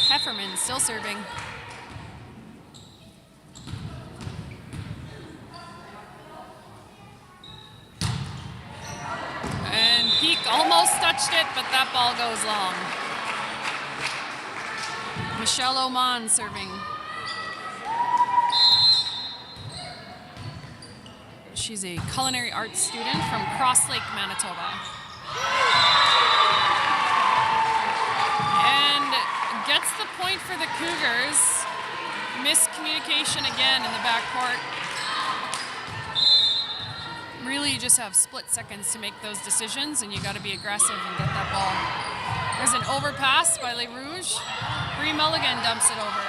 Hefferman still serving. And Peak almost touched it, but that ball goes long. Michelle Oman serving. She's a culinary arts student from Cross Lake, Manitoba. And gets the point for the Cougars. Miscommunication again in the backcourt. Really, you just have split seconds to make those decisions, and you got to be aggressive and get that ball. There's an overpass by Les Rouges. Brie Mulligan dumps it over.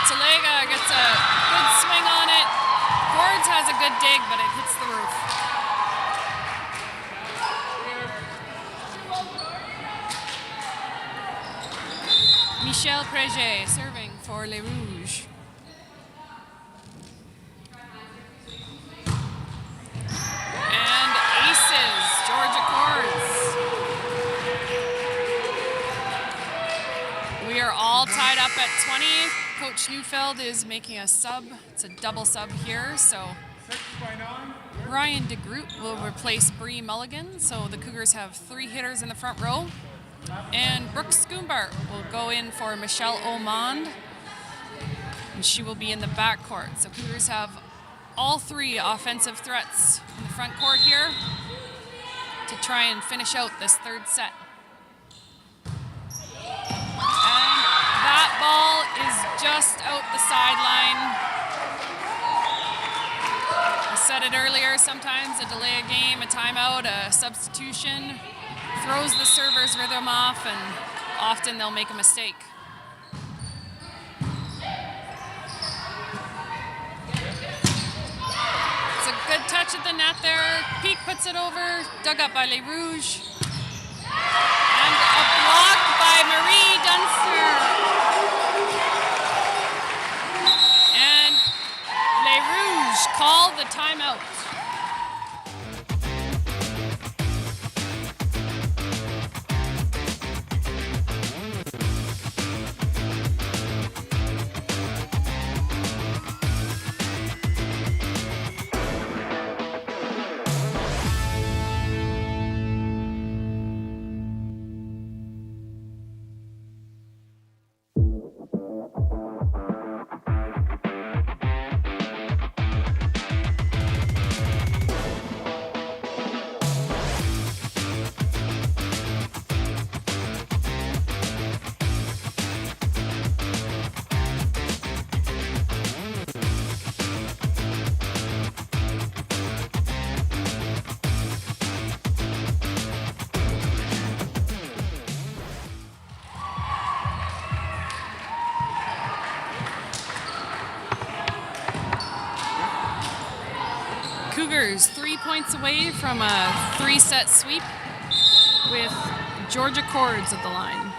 Talega gets a good swing on it. Cords has a good dig, but it hits the roof. Michel Prege serving for Les Rouges. And aces, Georgia Cords. We are all tied up at 20. Coach Neufeld is making a sub. It's a double sub here, so Ryan DeGroot will replace Bree Mulligan, so the Cougars have 3 hitters in the front row. And Brooke Schoonbart will go in for Michelle Omond, and she will be in the backcourt. So Cougars have all 3 offensive threats in the front court here to try and finish out this 3rd set. And that ball is just out the sideline. I said it earlier, sometimes a delay of game, a timeout, a substitution throws the server's rhythm off, and often they'll make a mistake. It's a good touch at the net there. Peak puts it over, dug up by Les Rouges. And a block by Marie Dunster. And Les Rouges call the timeout. Cougars 3 points away from a 3-set sweep with Georgia Cords at the line.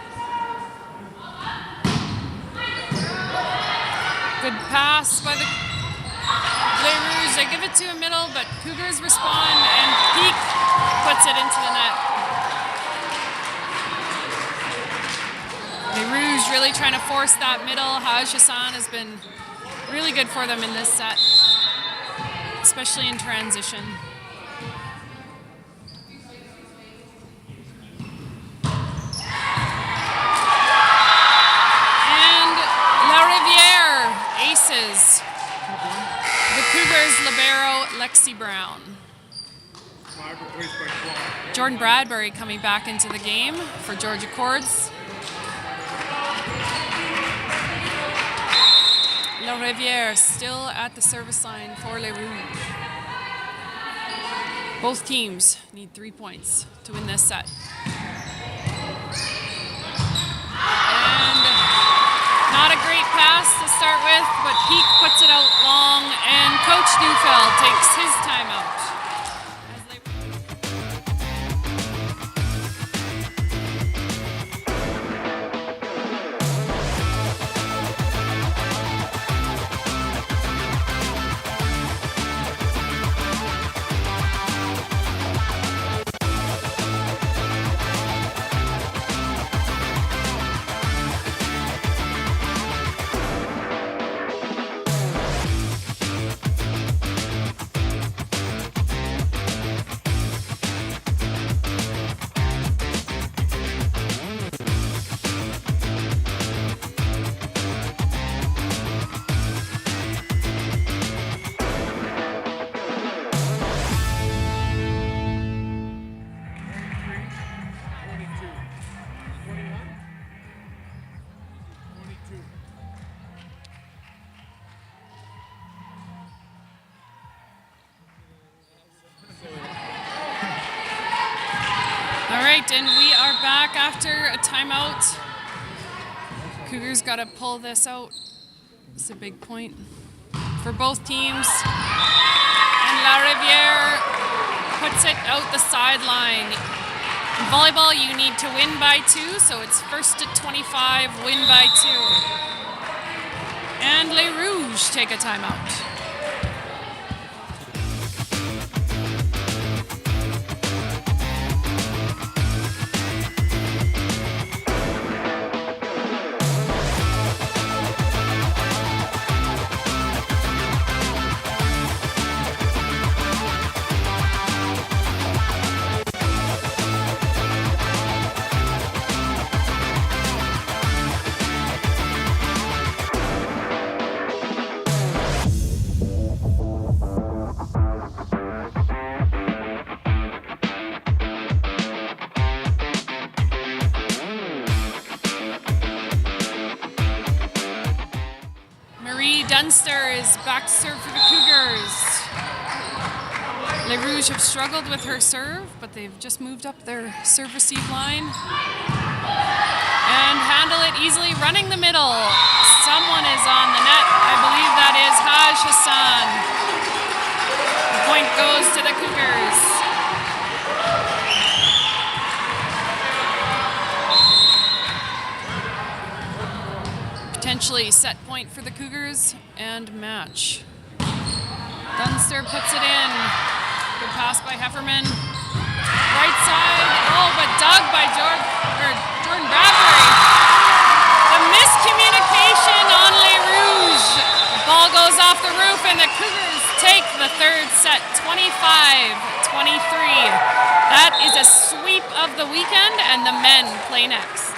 Good pass by the Les Rouges. They give it to a middle, but Cougars respond, and Peak puts it into the net. Les Rouges really trying to force that middle. Haj Hassan has been really good for them in this set, especially in transition. And La Riviere aces the Cougars libero Lexi Brown. Jordan Bradbury coming back into the game for Georgia Cords. La Riviere still at the service line for Les Rouges. Both teams need 3 points to win this set. And not a great pass to start with, but Peak puts it out long, and Coach Neufeld takes his timeout. And we are back after a timeout. Cougars got to pull this out. It's a big point for both teams. And La Riviere puts it out the sideline. In volleyball, you need to win by 2, so it's first at 25, win by 2. And Les Rouges take a timeout. Dunster is back to serve for the Cougars. Les Rouges have struggled with her serve, but they've just moved up their serve-receive line. And handle it easily, running the middle. Someone is on the net. I believe that is Haj Hassan. The point goes to the Cougars. Potentially set point for the Cougars and match. Dunster puts it in. Good pass by Hefferman. Right side. Oh, but dug by Jordan Bradbury. The miscommunication on Les Rouges. Ball goes off the roof and the Cougars take the third set, 25-23. That is a sweep of the weekend, and the men play next.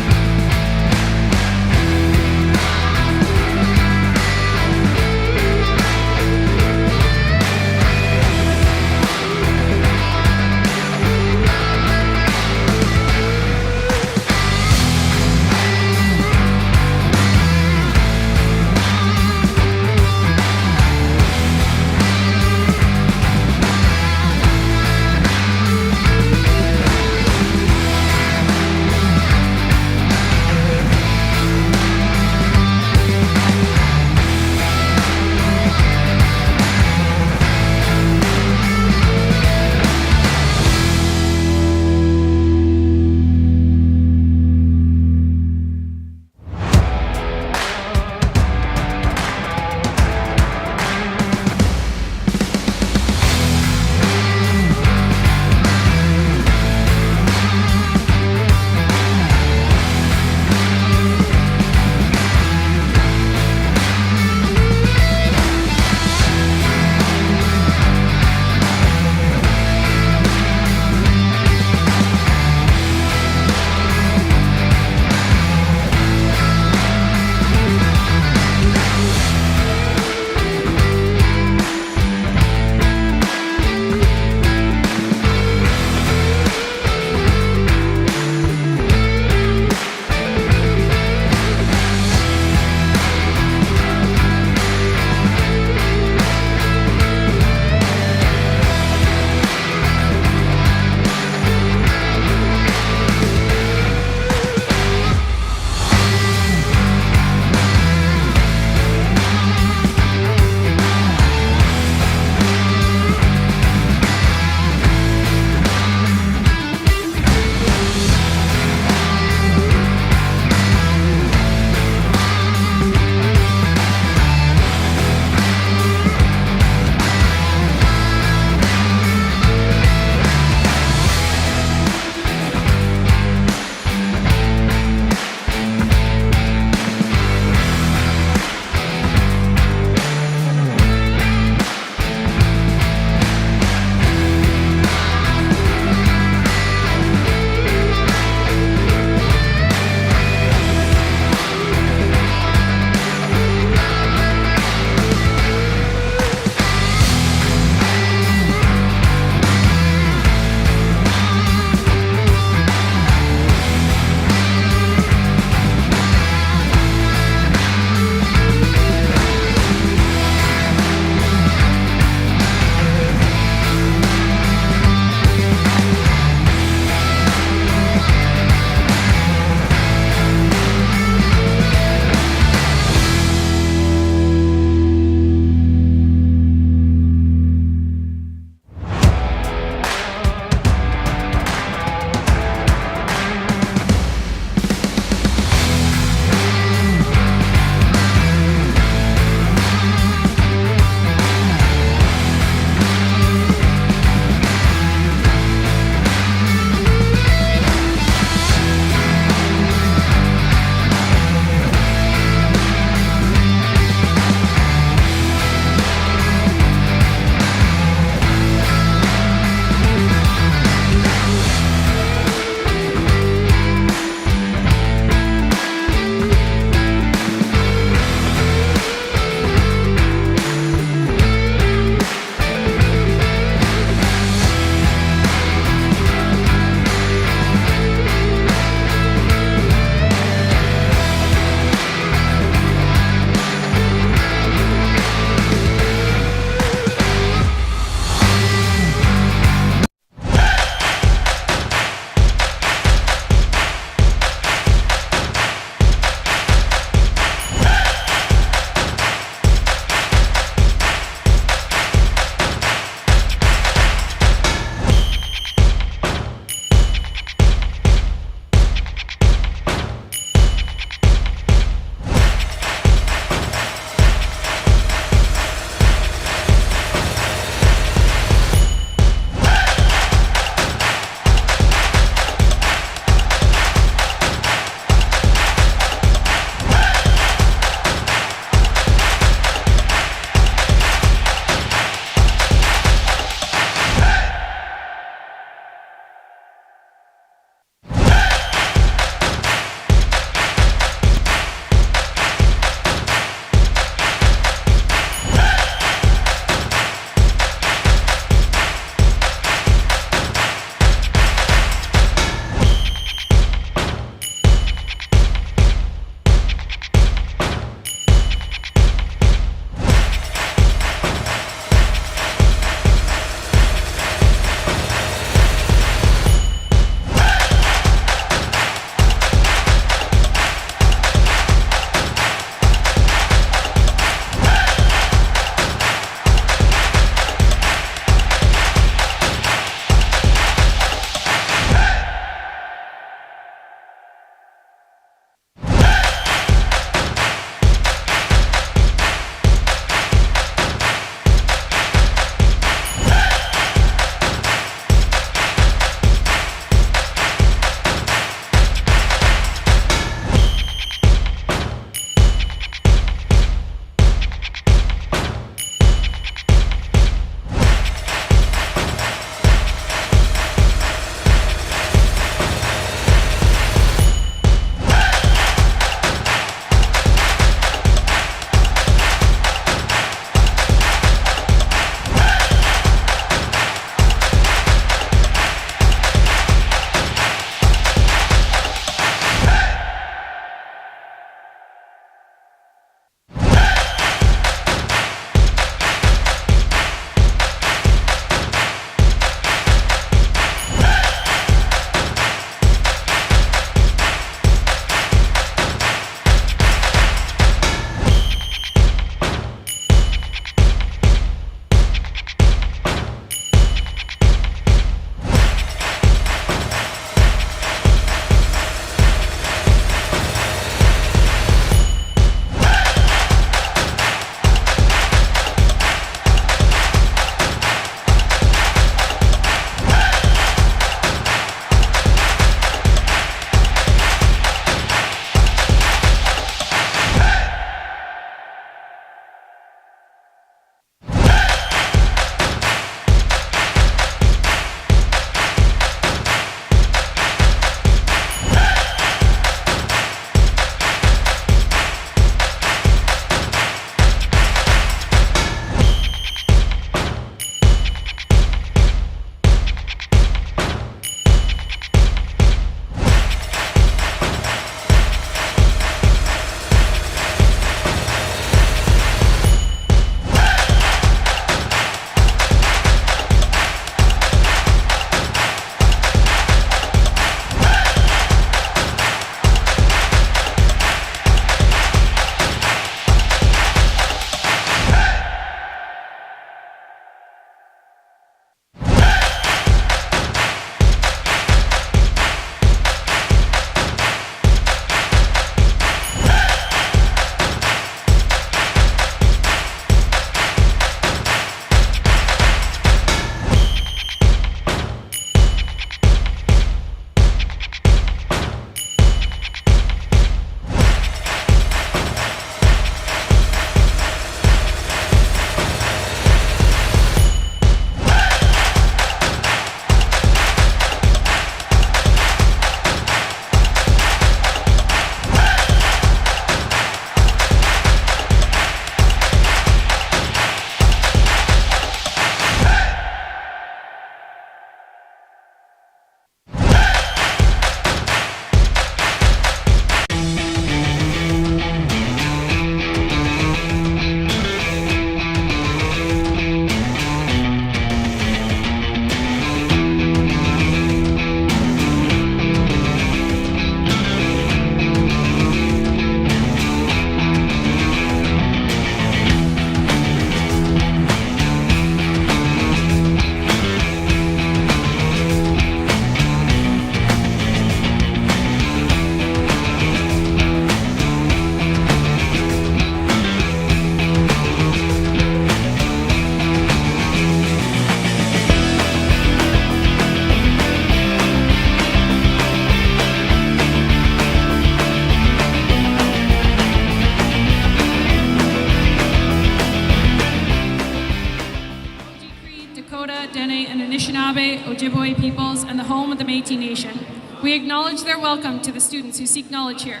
Ojibwe peoples and the home of the Métis Nation. We acknowledge their welcome to the students who seek knowledge here.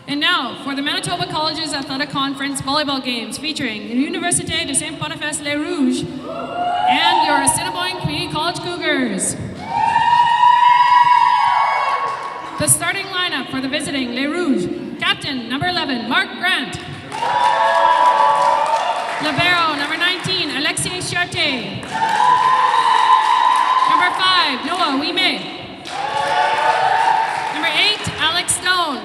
And now, for the Manitoba Colleges Athletic Conference volleyball games featuring Université de Saint-Boniface Les Rouges and your Assiniboine Community College Cougars. The starting lineup for the visiting Les Rouges: captain number 11, Mark Grant. Libero number 19, Alexei Chartier. Number 5, Noah Wime. Number 8, Alex Stone.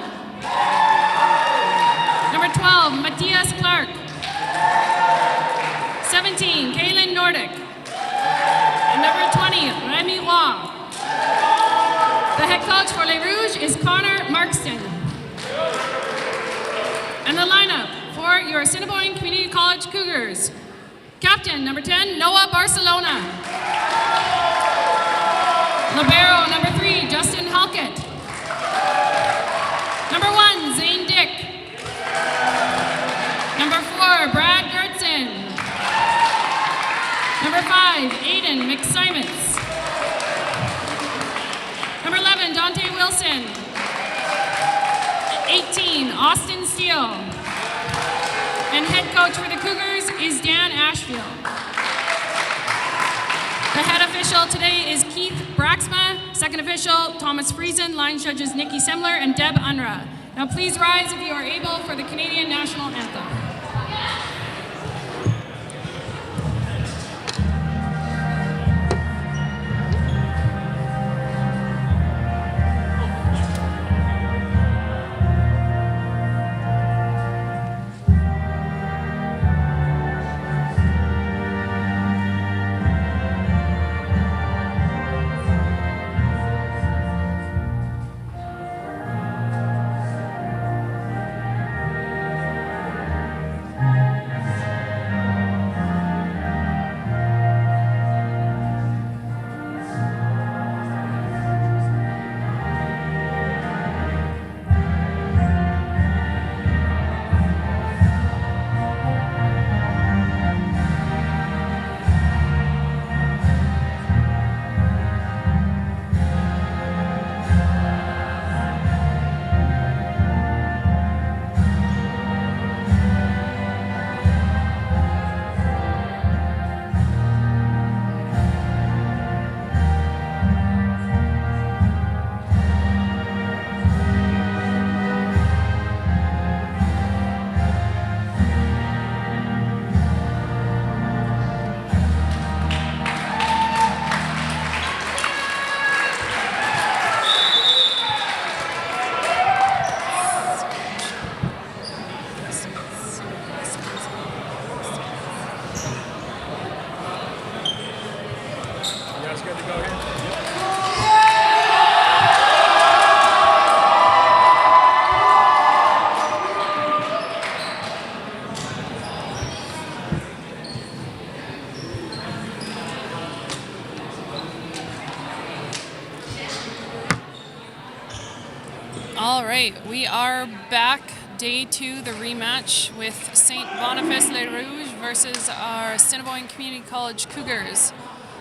Number 12, Matthias Clark. 17, Kaylin Nordic. And number 20, Remy Roy. The head coach for Les Rouges is Connor Markston. And the lineup for your Assiniboine Community College Cougars: captain number 10, Noah Barcelona. Libero number 3, Justin Halkett. Number 1, Zane Dick. Number 4, Brad Gertzen. Number 5, Aiden McSimons. Number 11, Dante Wilson. 18, Austin Steele. And head coach for the Cougars is Dan Ashfield. The head official today is Keith Braxma. Second official, Thomas Friesen. Line judges Nikki Semler and Deb Unra. Now please rise if you are able for the Canadian National Anthem. All right, we are back. Day 2, the rematch with St. Boniface Les Rouges versus our Assiniboine Community College Cougars.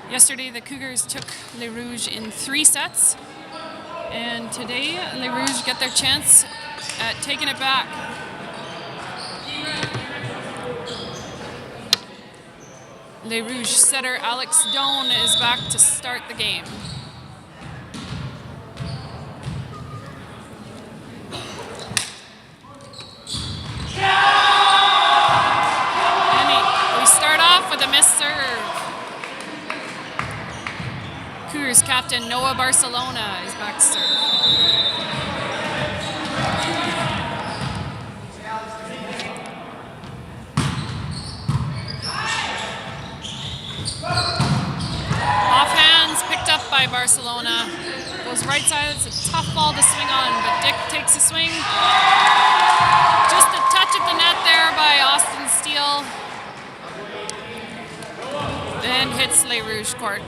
Yesterday, the Cougars took Les Rouges in 3 sets. And today, Les Rouges get their chance at taking it back. Les Rouges setter Alex Doan is back to start the game. And we start off with a missed serve. Cougars captain Noah Barcelona is back to serve. Offhands picked up by Barcelona. Goes right side. It's a tough ball to swing on, but Dick takes a swing. Just a touch of the net there by Austin Steele. Then hits Les Rouges court.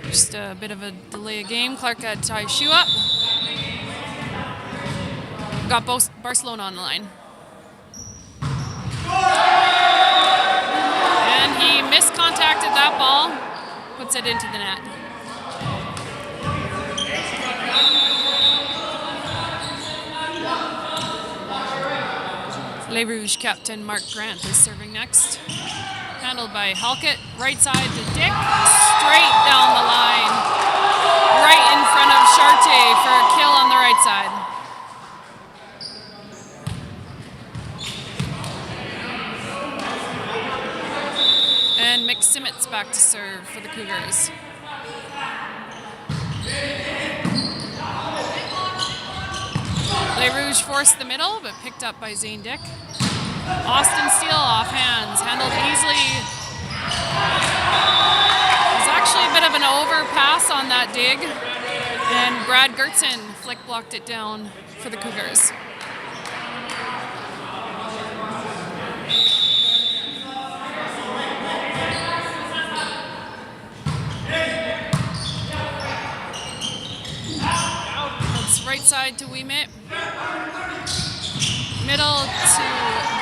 Just a bit of a delay of game. Clark had to tie his shoe up. Got both Barcelona on the line. that ball, puts it into the net. Les Rouges captain Mark Grant is serving next. Handled by Halkett, right side to Dick, straight down the line, right in front of Chartier for a kill on the right side. And McSimmons back to serve for the Cougars. Les Rouges forced the middle, but picked up by Zane Dick. Austin Steele off hands, handled easily. There's actually a bit of an overpass on that dig, and Brad Gertzen flick blocked it down for the Cougars. It's right side to Ouimet. Middle to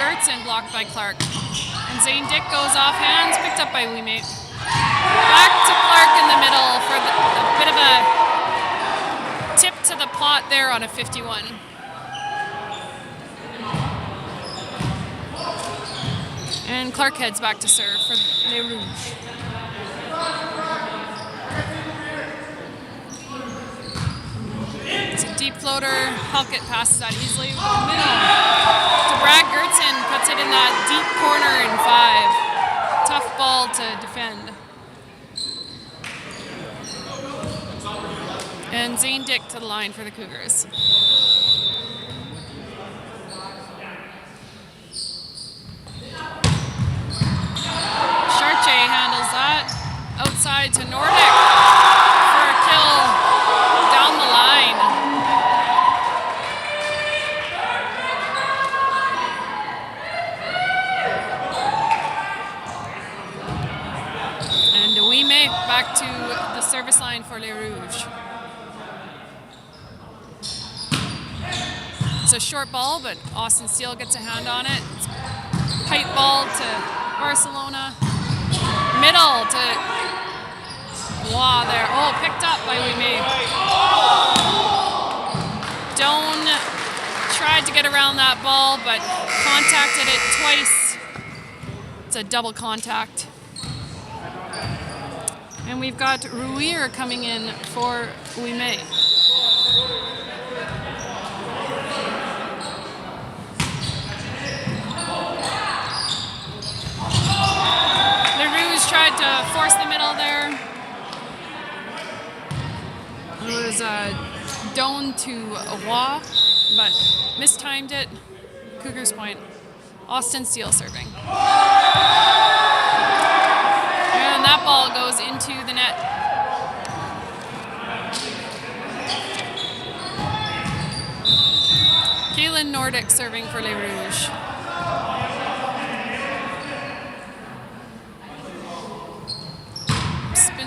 Gertzen, blocked by Clark. And Zane Dick goes off hands, picked up by Ouimet. Back to Clark in the middle for a bit of a tip to the pot there on a 51. And Clark heads back to serve for Les Rouges. It's a deep floater. Halkett passes that easily with the middle to Brad Gertzen, puts it in that deep corner in 5. Tough ball to defend. And Zane Dick to the line for the Cougars. Chartier handles that. Outside to Nordic for a kill down the line. And Ouimet back to the service line for Les Rouges. It's a short ball, but Austin Steele gets a hand on it. It's pipe ball to Barcelona. Middle to Wow there. Oh, picked up by Ouimet. Doan tried to get around that ball, but contacted it twice. It's a double contact. And we've got Ruir coming in for Ouimet. Tried to force the middle there. It was Doan to Waugh, but mistimed it. Cougars point. Austin Steele serving. And that ball goes into the net. Kaylin Nordic serving for Les Rouges.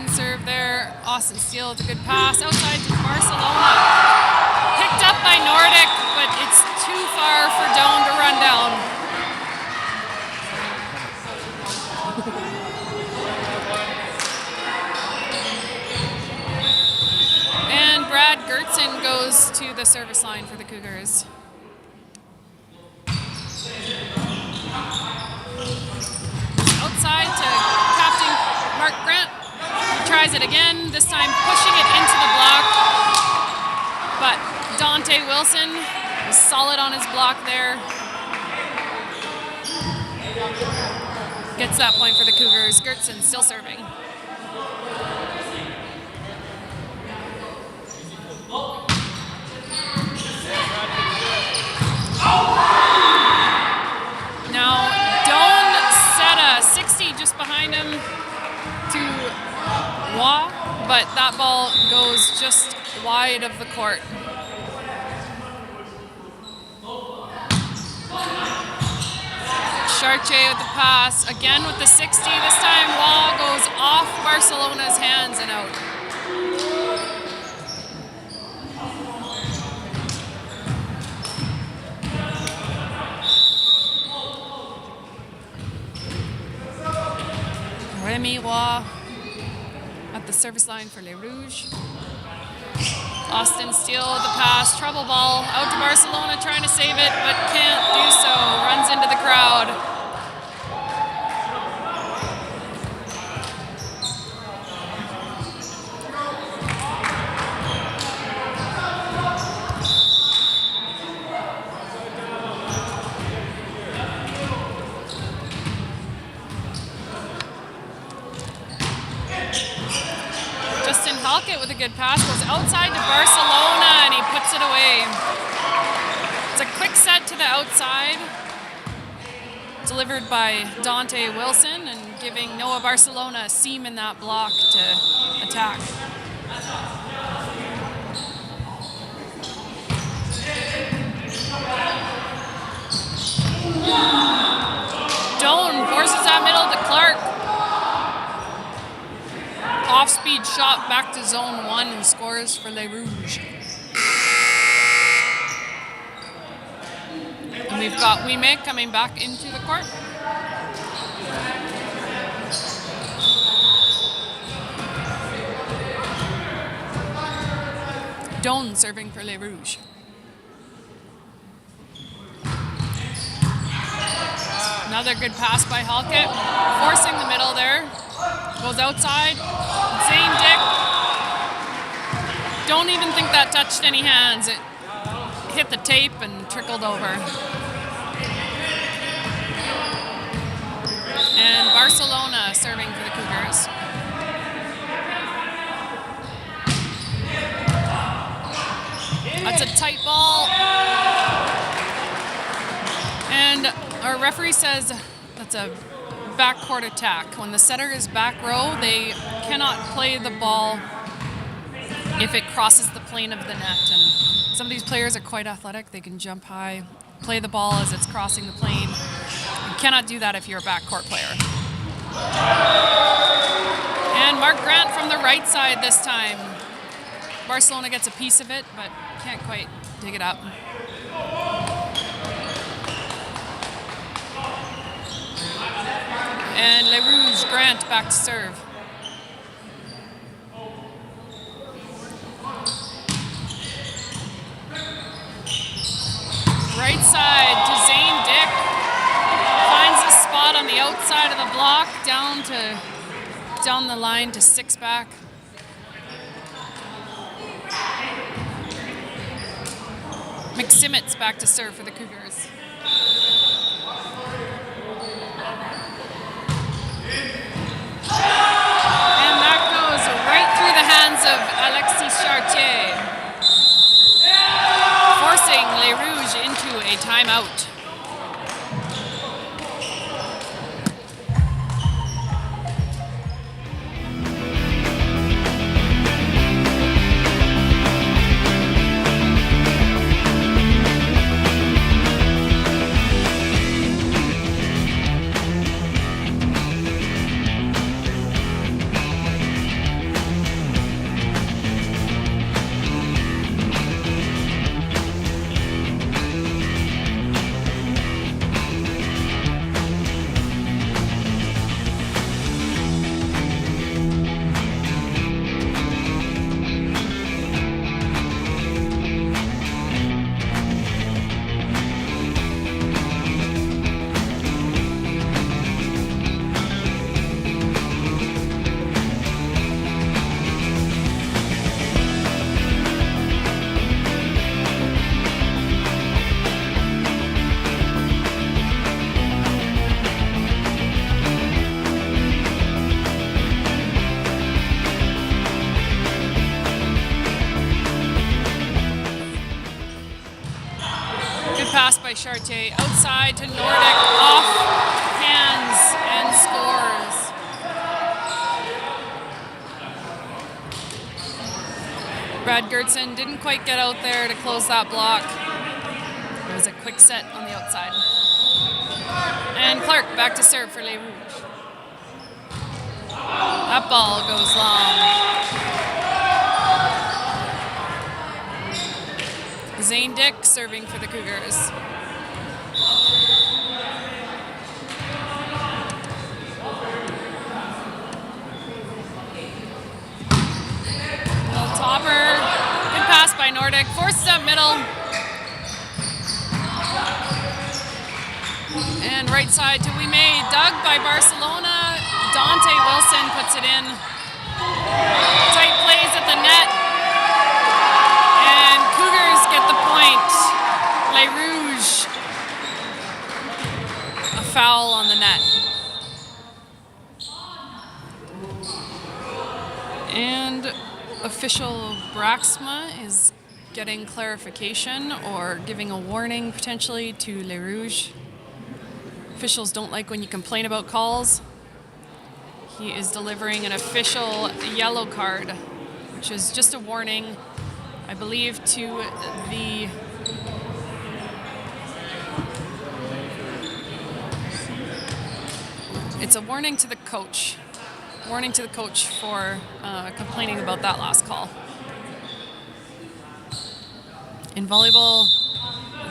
Serve there. Austin Steele with a good pass outside to Barcelona. Picked up by Nordic, but it's too far for Doan to run down. And Brad Gertzen goes to the service line for the Cougars. Outside to Captain Mark Grant. Tries it again, this time pushing it into the block, but Dante Wilson was solid on his block there. Gets that point for the Cougars. Gertzen still serving. Now, Doan set a 60 just behind him to Waugh, but that ball goes just wide of the court. Chartier with the pass, again with the 60. This time Waugh goes off Barcelona's hands and out. Remy Roy at the service line for Les Rouges. Austin Steele with the pass, trouble ball, out to Barcelona trying to save it, but can't do so, runs into the crowd. With a good pass, goes outside to Barcelona and he puts it away. It's a quick set to the outside, delivered by Dante Wilson and giving Noah Barcelona a seam in that block to attack. Doan forces that middle to Clark. Off-speed shot back to zone 1 and scores for Les Rouges. And we've got Ouimet coming back into the court. Doan serving for Les Rouges. Another good pass by Halkett, forcing the middle there. Goes outside. Zane Dick. Don't even think that touched any hands. It hit the tape and trickled over. And Barcelona serving for the Cougars. That's a tight ball. And our referee says that's a backcourt attack. When the setter is back row, they cannot play the ball if it crosses the plane of the net. And some of these players are quite athletic. They can jump high, play the ball as it's crossing the plane. You cannot do that if you're a backcourt player. And Mark Grant from the right side this time. Barcelona gets a piece of it, but can't quite dig it up. And Les Rouges, Grant back to serve. Right side to Zane Dick. Finds a spot on the outside of the block, down the line to 6 back. McSimmett's back to serve for the Cougars. And that goes right through the hands of Alexis Chartier, forcing Les Rouges into a timeout. Pass by Chartier outside to Nordic, off hands and scores. Brad Gertson didn't quite get out there to close that block. It was a quick set on the outside. And Clark back to serve for Les Rouges. That ball goes long. Zane Dick serving for the Cougars. Nordic forces up middle. And right side to We May, dug by Barcelona. Dante Wilson puts it in. Tight plays at the net. And Cougars get the point. Les Rouges. A foul on the net. And official Braxma is getting clarification or giving a warning potentially to Les Rouges. Officials don't like when you complain about calls. He is delivering an official yellow card, which is just a warning, I believe, to the it's a warning to the coach. Warning to the coach for complaining about that last call. In volleyball,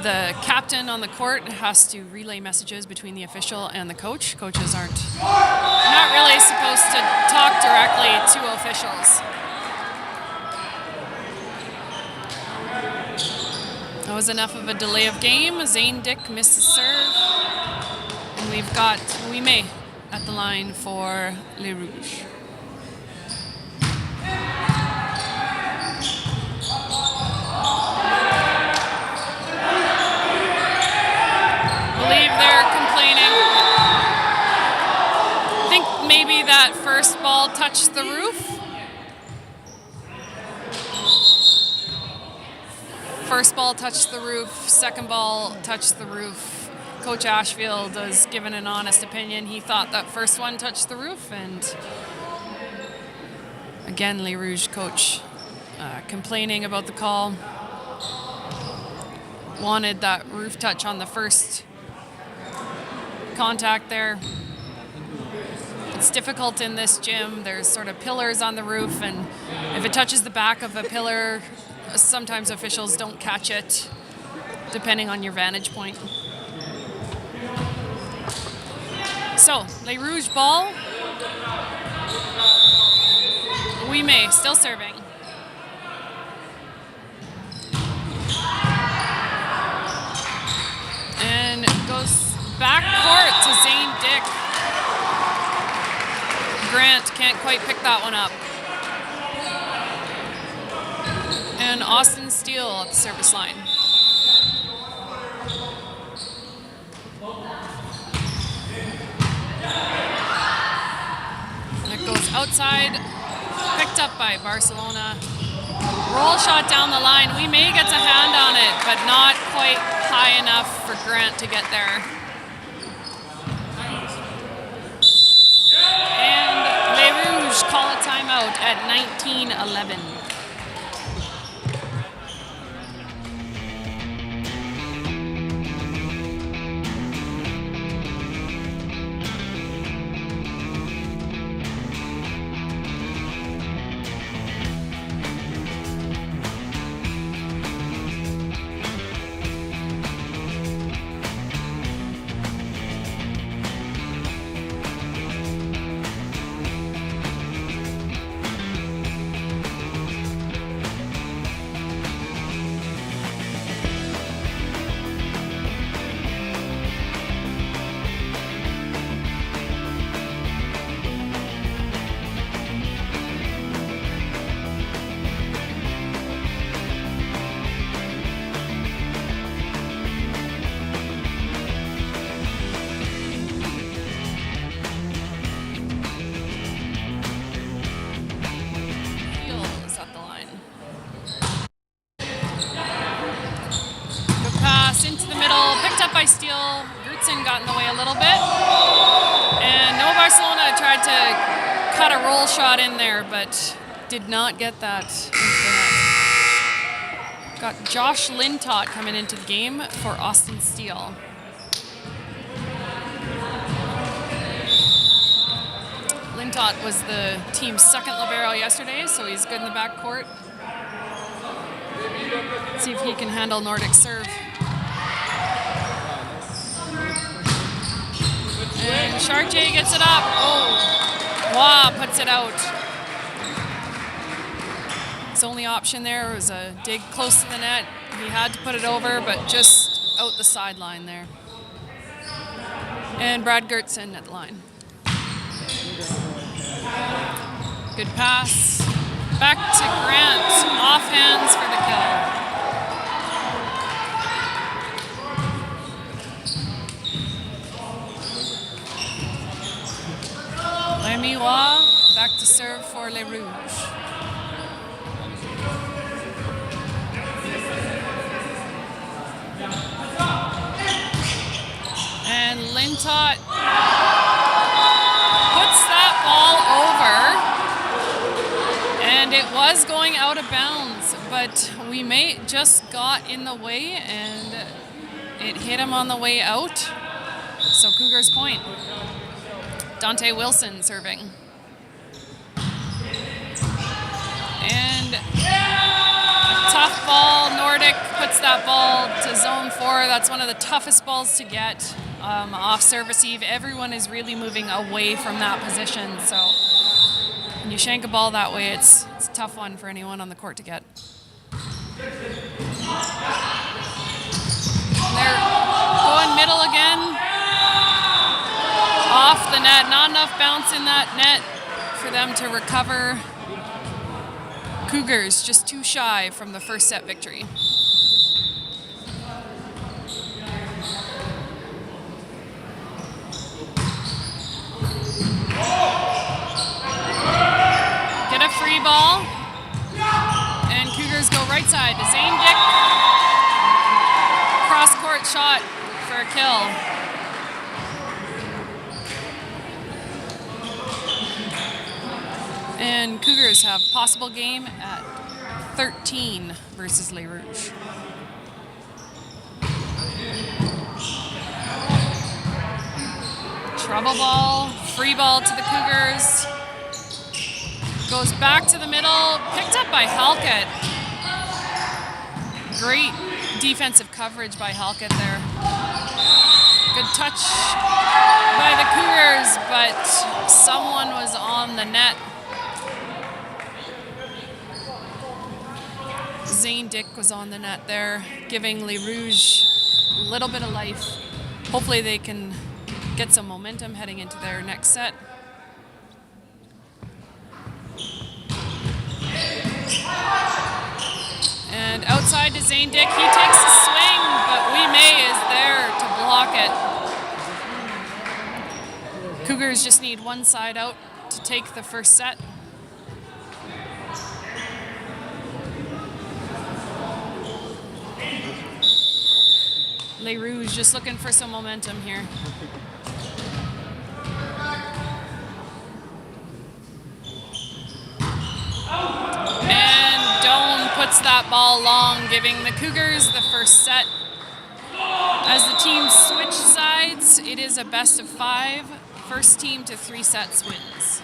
the captain on the court has to relay messages between the official and the coach. Coaches aren't not really supposed to talk directly to officials. That was enough of a delay of game. Zane Dick misses serve. And we've got We May at the line for Les Rouges. Believe they're complaining. I think maybe that first ball touched the roof. First ball touched the roof, second ball touched the roof. Coach Ashfield has given an honest opinion. He thought that first one touched the roof, and again, Les Rouges coach complaining about the call. Wanted that roof touch on the first contact there. It's difficult in this gym. There's sort of pillars on the roof, and if it touches the back of a pillar, sometimes officials don't catch it, depending on your vantage point. So, Les Rouges ball. We May still serving. And it goes back court to Zane Dick. Grant can't quite pick that one up. And Austin Steele at the service line. It goes outside, picked up by Barcelona. Roll shot down the line. We May gets a hand on it, but not quite high enough for Grant to get there. And Les Rouges call a timeout at 19:11. By Steele, Gertson got in the way a little bit, and Nova Barcelona tried to cut a roll shot in there, but did not get that into the net. Got Josh Lintott coming into the game for Austin Steele. Lintott was the team's second libero yesterday, so he's good in the backcourt. Let's see if he can handle Nordic's serve. And Chartier gets it up. Oh, Wow puts it out. His only option there was a dig close to the net. He had to put it over, but just out the sideline there. And Brad Gertzen at the line. Good pass. Back to Grant. Off hands for the kill. Lemiwa back to serve for Les Rouges. And Lintott puts that ball over, and it was going out of bounds, but we just got in the way, and it hit him on the way out. So Cougars point. Dante Wilson serving. And a tough ball. Nordic puts that ball to zone 4. That's one of the toughest balls to get. Off service eve, everyone is really moving away from that position. So when you shank a ball that way, it's a tough one for anyone on the court to get. They're going middle again. Off the net. Not enough bounce in that net for them to recover. Cougars just too shy from the first set victory. Get a free ball, and Cougars go right side to Zane Dick. Cross-court shot for a kill. And Cougars have possible game at 13 versus Les Rouges. Trouble ball, free ball to the Cougars. Goes back to the middle, picked up by Halkett. Great defensive coverage by Halkett there. Good touch by the Cougars, but someone was on the net. Zane Dick was on the net there, giving Les Rouges a little bit of life. Hopefully they can get some momentum heading into their next set. And outside to Zane Dick, he takes a swing, but May is there to block it. Cougars just need one side out to take the first set. Les Rouges just looking for some momentum here. And Doan puts that ball long, giving the Cougars the first set. As the teams switch sides, it is a best of 5. First team to 3 sets wins.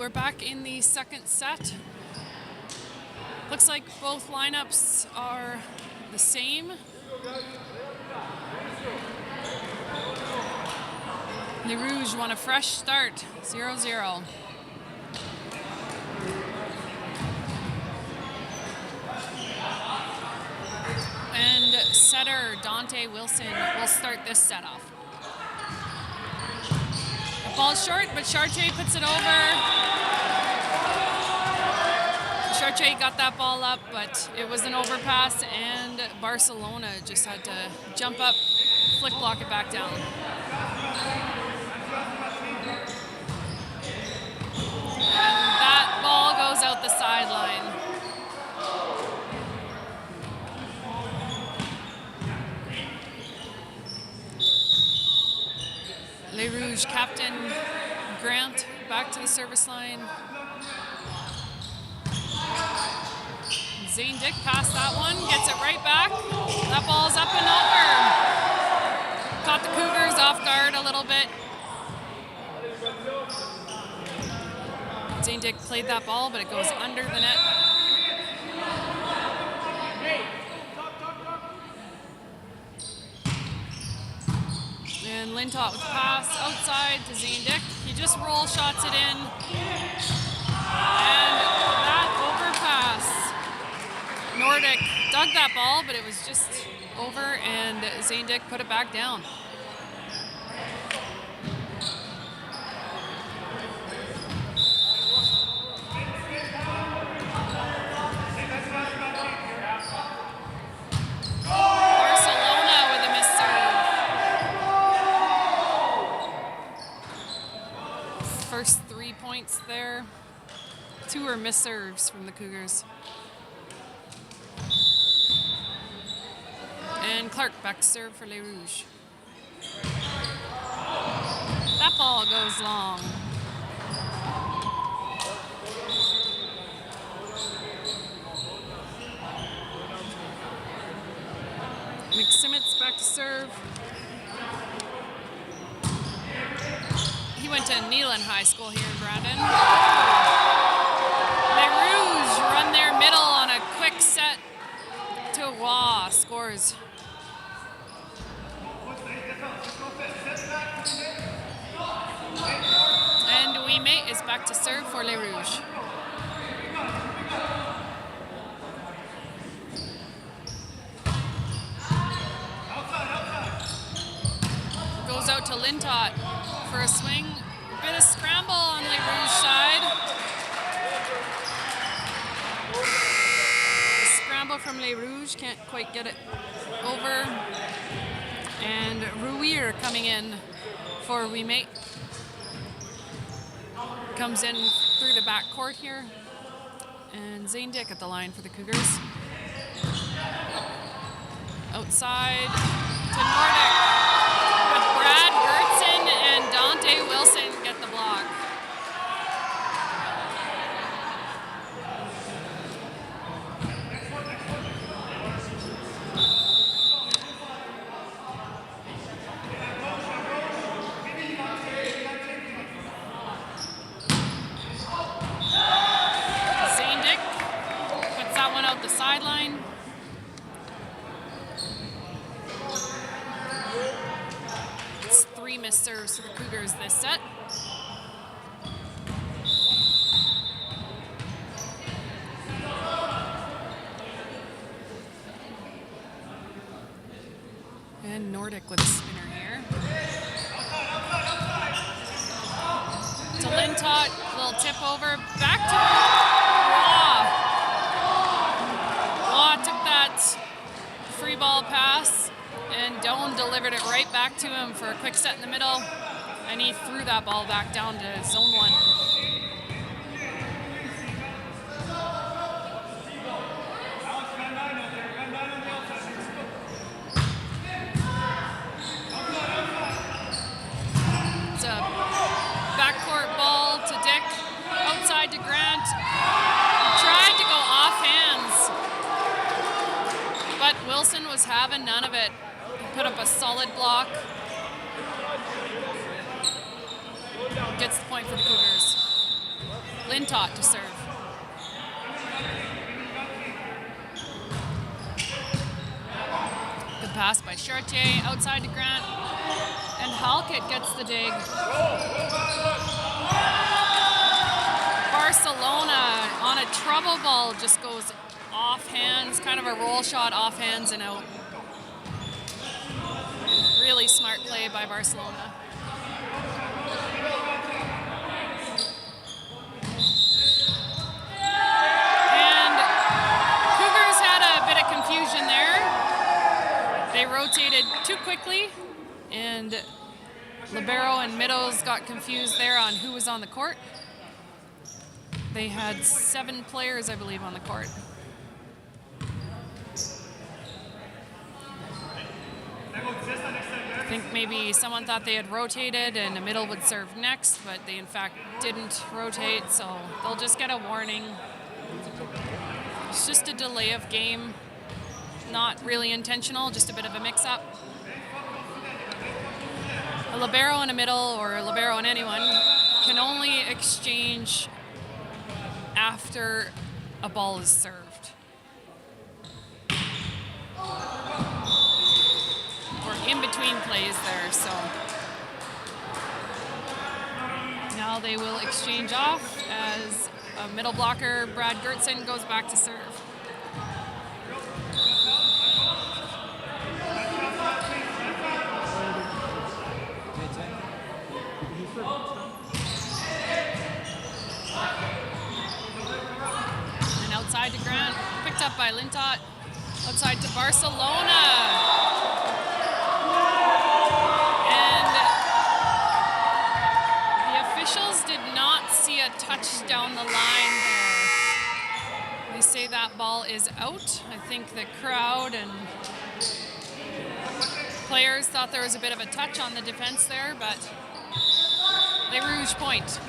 we're back in the second set. Looks like both lineups are the same. Les Rouges want a fresh start, 0-0. And setter Dante Wilson will start this set off. The ball's short, but Chartier puts it over. Chartier got that ball up, but it was an overpass, and Barcelona just had to jump up, flick block it back down. And that ball goes out the sideline. Les Rouges captain Grant back to the service line. Zane Dick passed that one, gets it right back. That ball's up and over. Caught the Cougars off guard a little bit. Zane Dick played that ball, but it goes under the net. And Lintott with the pass outside to Zane Dick. He just roll shots it in. And that overpass. Nordic dug that ball, but it was just over, and Zane Dick put it back down. Barcelona with a missed serve. First 3 points there. 2 are missed serves from the Cougars. And Clark back to serve for Les Rouges. That ball goes long. McSimmons back to serve. He went to Neyland High School here in Brandon. Les Rouges run their middle on a quick set to Waugh, scores. And Ouimet is back to serve for Les Rouges. Goes out to Lintott for a swing. Bit of scramble on Les Rouges side. A scramble from Les Rouges, can't quite get it over. And Rouir coming in for Ouimet. Comes in through the back court here. And Zane Dick at the line for the Cougars. Outside to Nordic. But Brad Gertson and Dante Wilson get the block. Sideline. It's 3 missed serves for the Cougars this set. And Nordic with a spinner here. To Lintott, little tip over, back to Waugh. Waugh took that free ball pass, and Doan delivered it right back to him for a quick set in the middle, and he threw that ball back down to zone 1. It's a backcourt ball to Dick, outside to Grant. Tried to go off hands, but Wilson was having none of it. He put up a solid block. Gets the point for the Cougars. Lintott to serve. Good pass by Chartier, outside to Grant, and Halkett gets the dig. Barcelona on a trouble ball just goes off hands, kind of a roll shot off hands and out. Really smart play by Barcelona. And Cougars had a bit of confusion there. They rotated too quickly, and Libero and Middles got confused there on who was on the court. They had 7 players, I believe, on the court. I think maybe someone thought they had rotated and the middle would serve next, but they in fact didn't rotate, so they'll just get a warning. It's just a delay of game, not really intentional, just a bit of a mix-up. A libero in a middle or a libero in anyone can only exchange after a ball is served. Or in between plays there, so. Now they will exchange off as a middle blocker, Brad Gertson, goes back to serve. And outside to Grant, picked up by Lintott. Outside to Barcelona. And the officials did not see a touch down the line there. They say that ball is out. I think the crowd and players thought there was a bit of a touch on the defense there, but they Rouge point.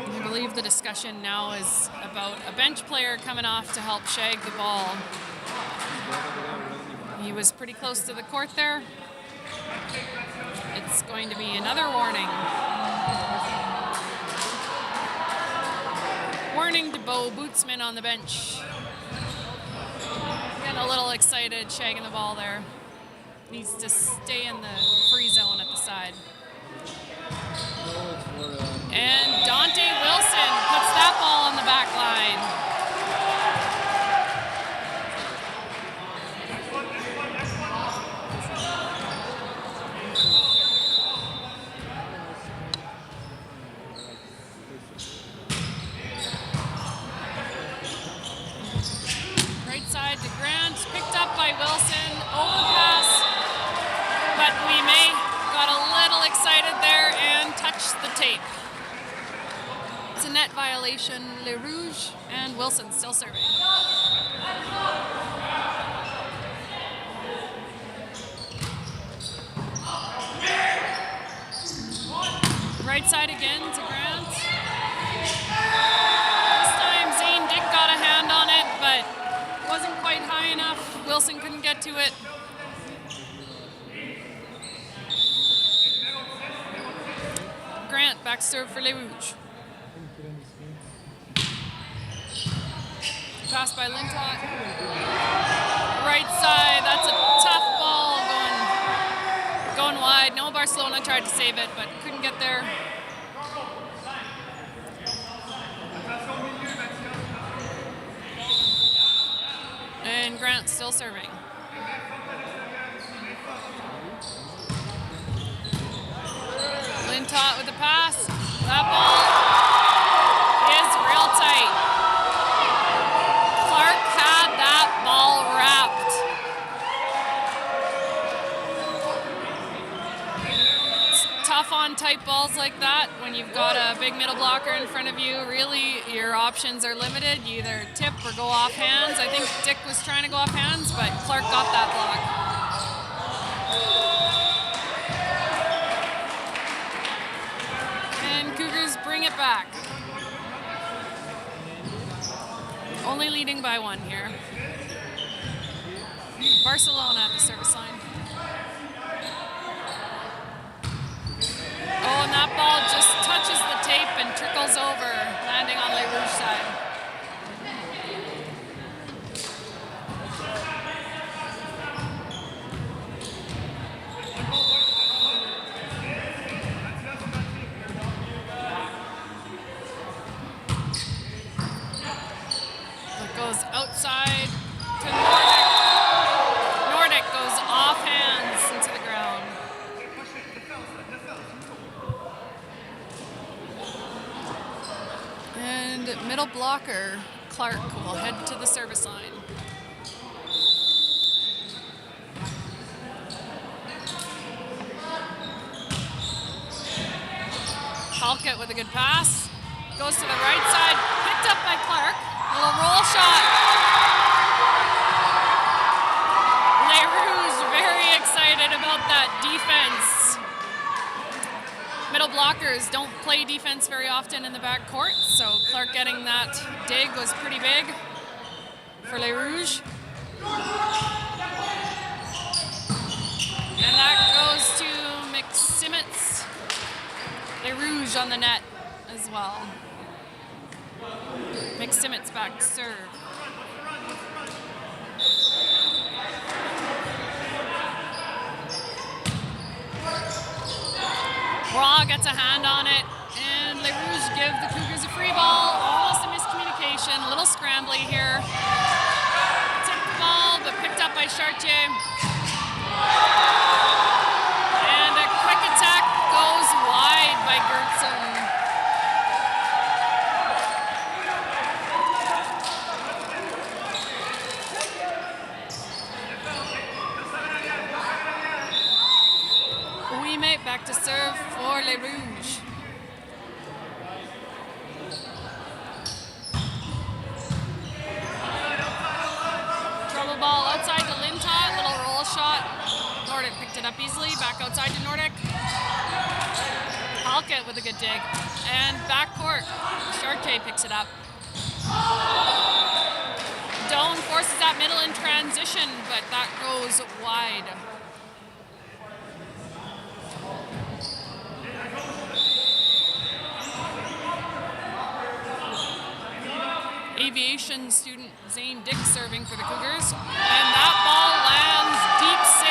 I believe the discussion now is about a bench player coming off to help shag the ball. He was pretty close to the court there. It's going to be another warning. Warning to Bo Bootsman on the bench. Getting a little excited, shagging the ball there. Needs to stay in the free zone at the side. And Dante Wilson puts that ball on the back line. Right side to Grant, picked up by Wilson, overpass, but we may got a little excited there and touched the tape. It's a net violation, Les Rouges, and Wilson still serving. Right side again to Grant. This time Zane Dick got a hand on it, but wasn't quite high enough. Wilson couldn't get to it. Grant back serve for Les Rouges. Pass by Lintott. Right side, that's a tough ball going wide. No, Barcelona tried to save it, but couldn't get there. And Grant still serving. Lintott with the pass. That ball is real tight. Clark had that ball wrapped. It's tough on tight balls like that when you've got a big middle blocker in front of you. Really, your options are limited. You either tip or go off hands. I think Dick was trying to go off hands, but Clark got that block. leading by 1 here. Barcelona at the service line. Oh, and that ball just touches the tape and trickles over, landing on Les Rouges side. It goes outside to Nordic. Nordic goes off hands into the ground. And middle blocker, Clark, will head to the service line. Halkett with a good pass. Goes to the right side, picked up by Clark. Little roll shot. Les Rouges very excited about that defense. Middle blockers don't play defense very often in the back court, so Clark getting that dig was pretty big for Les Rouges. And that goes to McSimmons. Les Rouges on the net as well. McSimmons back to serve. Raw gets a hand on it, and Les Rouges give the Cougars a free ball. Almost a miscommunication, a little scrambly here. Tipped the ball, but picked up by Chartier. And a quick attack goes wide by Gertson. Back to serve for Les Rouges. Trouble ball outside to Lintott, little roll shot. Nordic picked it up easily, back outside to Nordic. Halkett with a good dig. And backcourt, Chartier picks it up. Doan forces that middle in transition, but that goes wide. Aviation student Zane Dick serving for the Cougars. And that ball lands deep 6.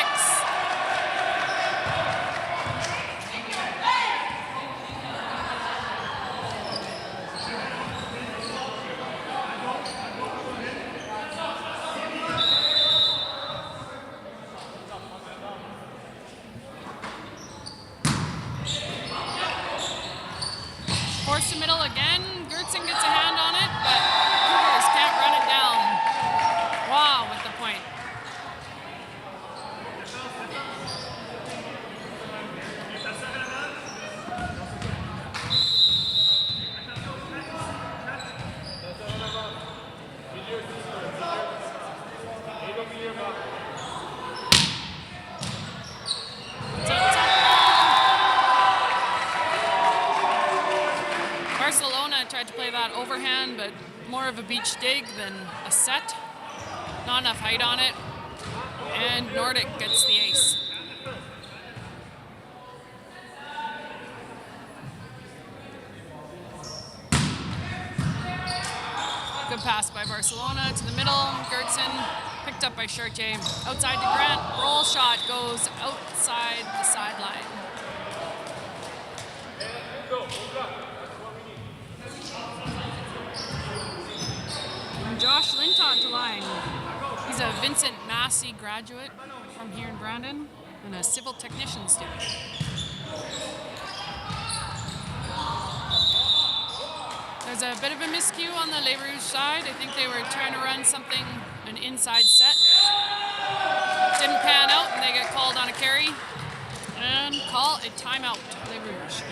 Force the middle again. Gertson gets a hand on it, but Cougars can't run it down. Wow, with the point. Barcelona tried to play that overhand, but more of a beach dig than a set. Not enough height on it. And Nordic gets the ace. Good pass by Barcelona to the middle. Gertson picked up by Chartier. Outside to Grant. Roll shot goes outside the sideline. And Josh Lintott to line. He's a Vincent Massey graduate from here in Brandon and a civil technician student. There's a bit of a miscue on the Les Rouges side. I think they were trying to run something, an inside set. Didn't pan out and they get called on a carry and call a timeout, Les Rouges.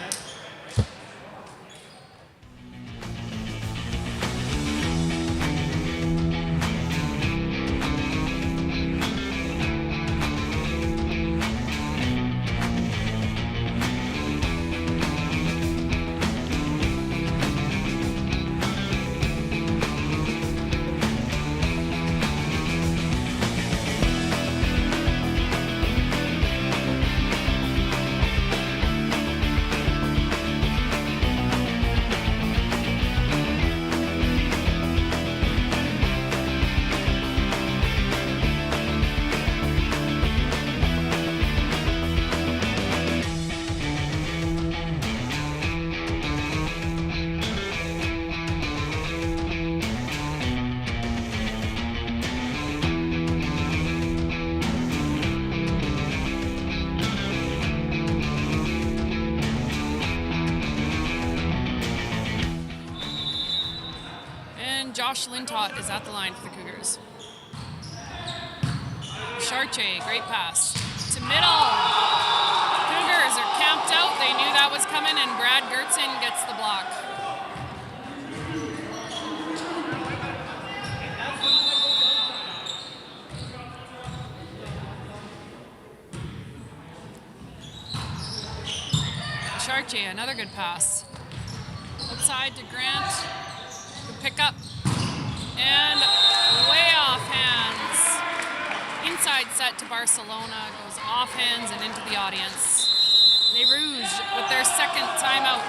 Josh Lintott is at the line for the Cougars. Chartier, great pass to middle. Cougars are camped out. They knew that was coming, and Brad Gertzen gets the block. Chartier, another good pass. Outside to Grant. Good pick up. And way off hands. Inside set to Barcelona. Goes off hands and into the audience. Les Rouges with their second timeout.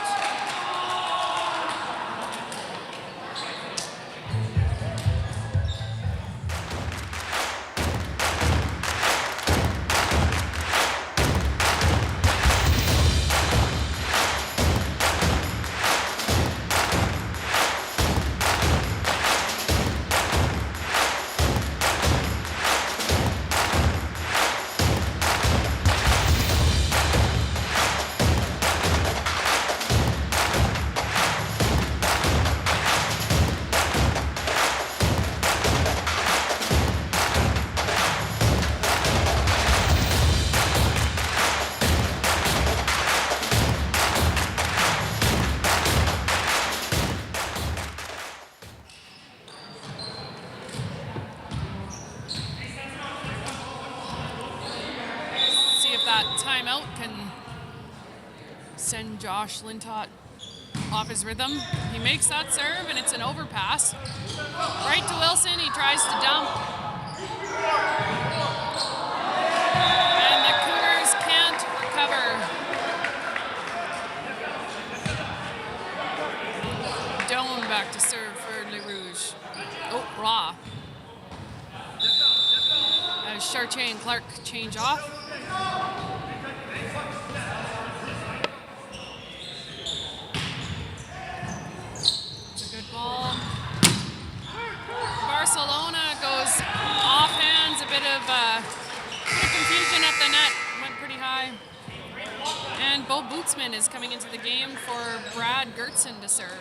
Send Josh Lintott off his rhythm. He makes that serve, and it's an overpass. Right to Wilson, he tries to dump. And the Cougars can't recover. Doan back to serve for Les Rouges. Oh, Raw. As Chartier and Clark change off. Barcelona goes off hands, a bit of confusion at the net, went pretty high. And Bo Bootsman is coming into the game for Brad Gertzen to serve.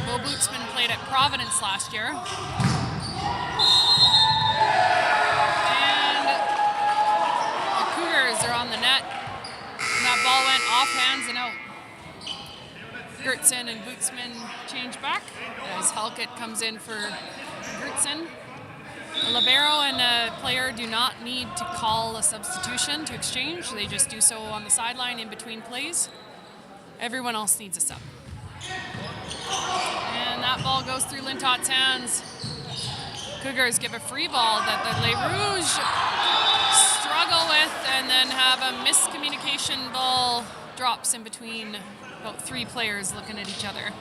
Bo Bootsman played at Providence last year. Are on the net, and that ball went off hands and out. Gertzen and Bootsman change back as Halkett comes in for Gertzen. A libero and a player do not need to call a substitution to exchange. They just do so on the sideline in between plays. Everyone else needs a sub. And that ball goes through Lintott's hands. Cougars give a free ball that the Les Rouges struggle with, and then have a miscommunication. Ball drops in between about three players looking at each other.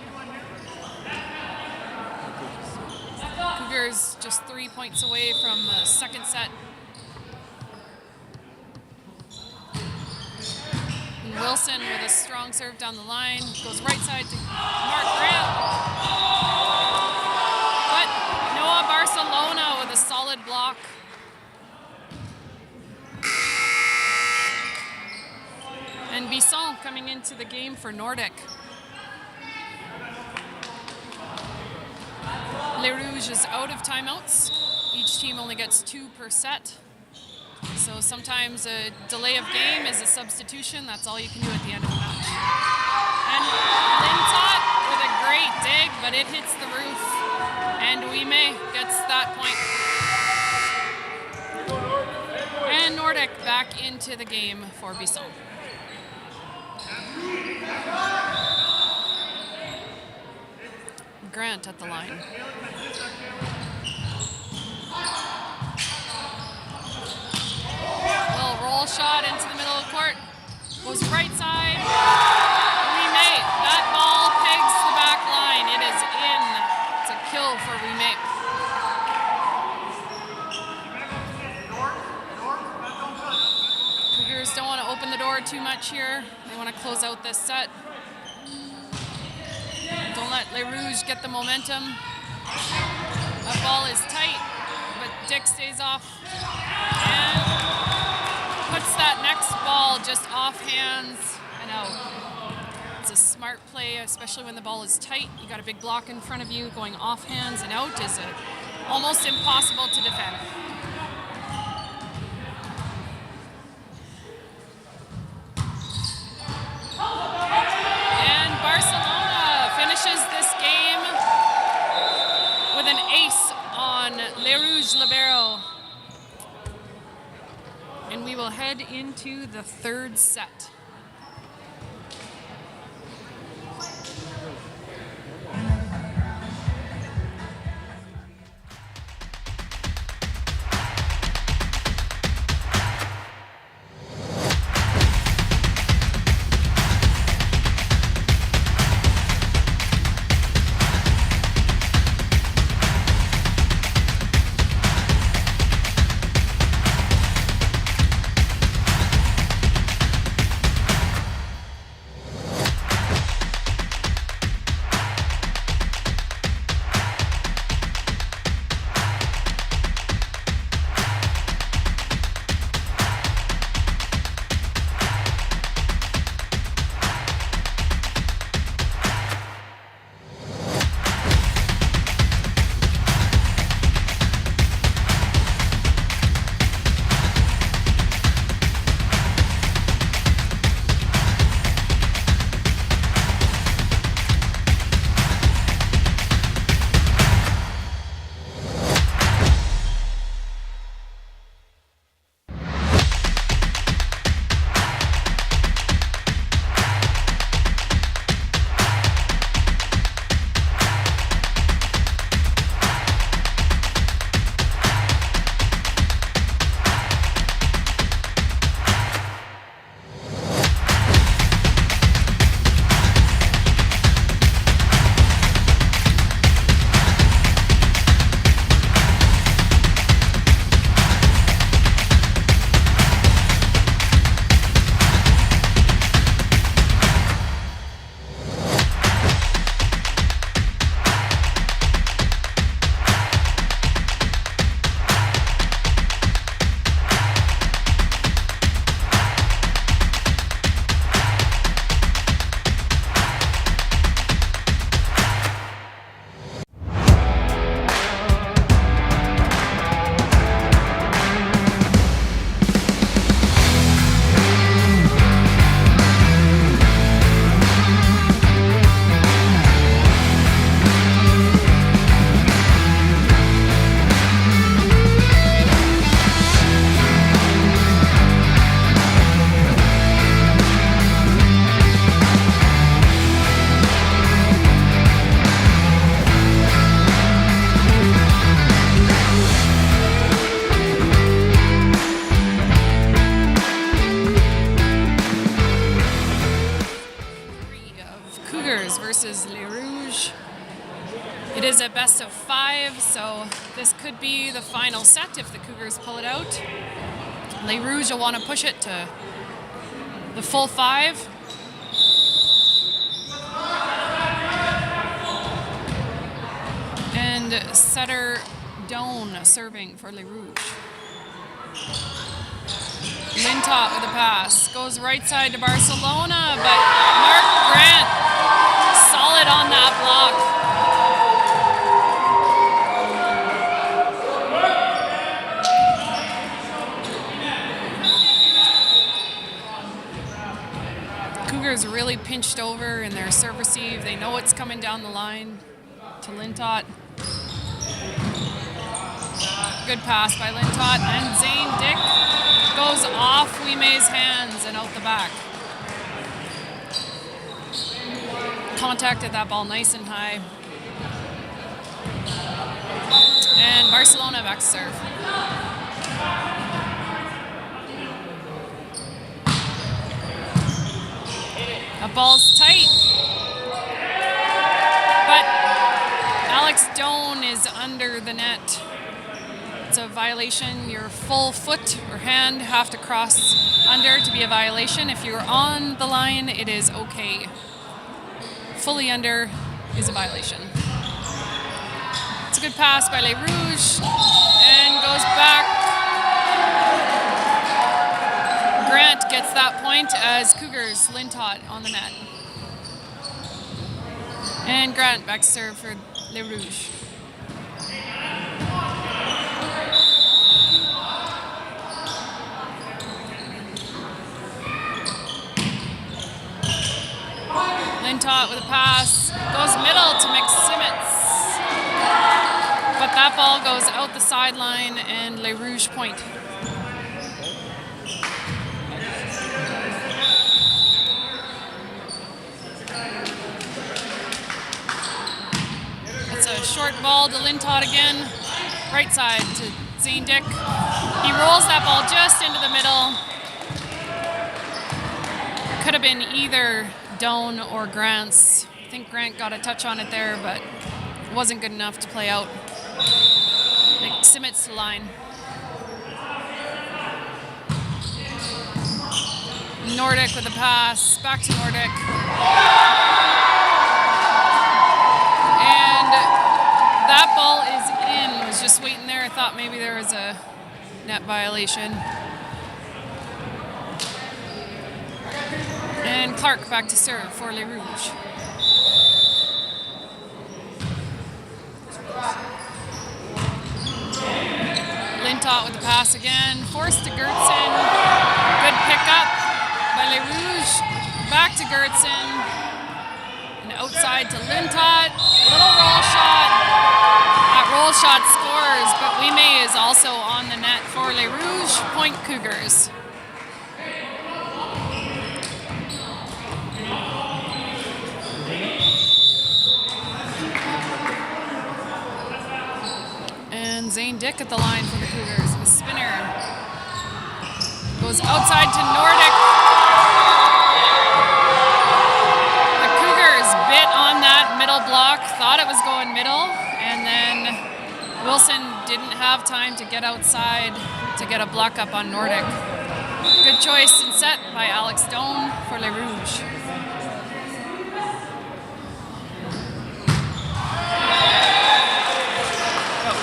Cougars just 3 points away from the second set. And Wilson with a strong serve down the line, goes right side to Mark Grant. But Noah Barcelona with a solid block. And Bisson coming into the game for Nordic. Les Rouges is out of timeouts. Each team only gets 2 per set. So sometimes a delay of game is a substitution. That's all you can do at the end of the match. And Lintott with a great dig, but it hits the roof. And Ouimet gets that point. And Nordic back into the game for Bisson. Grant at the line. Little roll shot into the middle of the court. Goes right side. Ouimet. That ball pegs the back line. It is in. It's a kill for Ouimet. Cougars don't want to open the door too much here. They want to close out this set. Don't let Les Rouges get the momentum. That ball is tight, but Dick stays off. And puts that next ball just off hands and out. It's a smart play, especially when the ball is tight. You got a big block in front of you. Going off hands and out is almost impossible to defend. And Barcelona finishes this game with an ace on Les Rouges libero. And we will head into the third set. Cougars versus Les Rouges. It is a best of 5, so this could be the final set if the Cougars pull it out. Les Rouges will want to push it to the full 5. And setter Doan serving for Les Rouges. Lintott with a pass. Goes right side to Barcelona, but Mark Grant solid on that block. Cougars really pinched over in their serve receive. They know it's coming down the line to Lintott. Good pass by Lintott, and Zane Dick goes off Wime's hands and out the back. Contacted that ball nice and high. And Barcelona back to serve. That ball's tight. But Alex Doan is under the net. It's a violation. Your full foot or hand have to cross under to be a violation. If you're on the line, it is okay. Fully under is a violation. It's a good pass by Les Rouges and goes back gets that point as Cougars Lintott on the net. And Grant back to serve for Les Rouges. Lintott with a pass, goes middle to McSimmons. But that ball goes out the sideline and Les Rouges point. It's a short ball to Lintott again, right side to Zane Dick. He rolls that ball just into the middle. Could have been either Doan or Grant's. I think Grant got a touch on it there, but it wasn't good enough to play out. McSimmons to line. Nordic with a pass, back to Nordic. And that ball is in. Was just waiting there. I thought maybe there was a net violation. And Clark back to serve for Les Rouges. Lintott with the pass again, forced to Gertson. Good pickup by Les Rouges. Back to Gertson. And outside to Lintott. Little roll shot. That roll shot scores, but Wime is also on the net for Les Rouges. Point Cougars. And Zane Dick at the line for the Cougars with spinner. Goes outside to Nordic. The Cougars bit on that middle block, thought it was going middle, and then Wilson didn't have time to get outside to get a block up on Nordic. Good choice and set by Alex Doan for Les Rouges.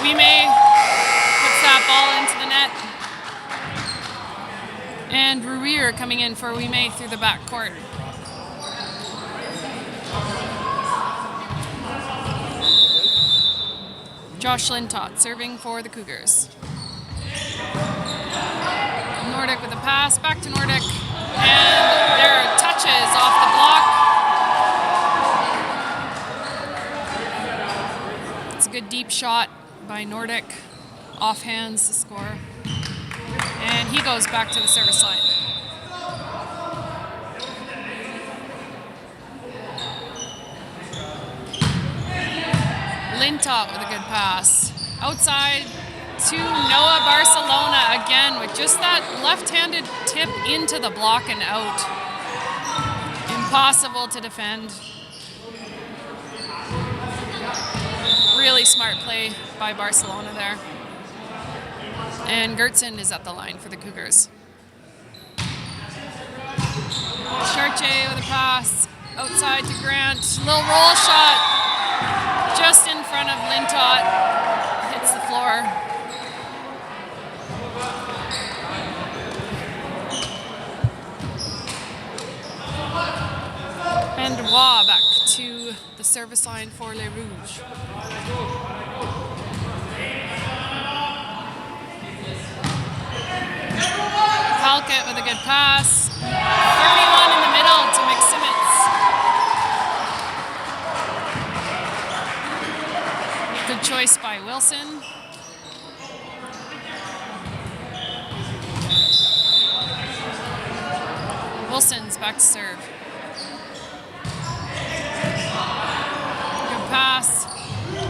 Wime puts that ball into the net. And Ruier coming in for Wime through the back court. Josh Lintott serving for the Cougars. Nordic with a pass, back to Nordic. And there are touches off the block. It's a good deep shot by Nordic, off hands to score. And he goes back to the service line. Lintott with a good pass. Outside to Noah Barcelona again with just that left-handed tip into the block and out. Impossible to defend. Really smart play by Barcelona there. And Gertson is at the line for the Cougars. Chartier with a pass. Outside to Grant. Little roll shot. Just in front of Lintott. Hits the floor. And Waugh back to the service line for Les Rouges. Halkett with a good pass. 31 in the middle to McSimmons. Good choice by Wilson. Wilson's back to serve. Good pass.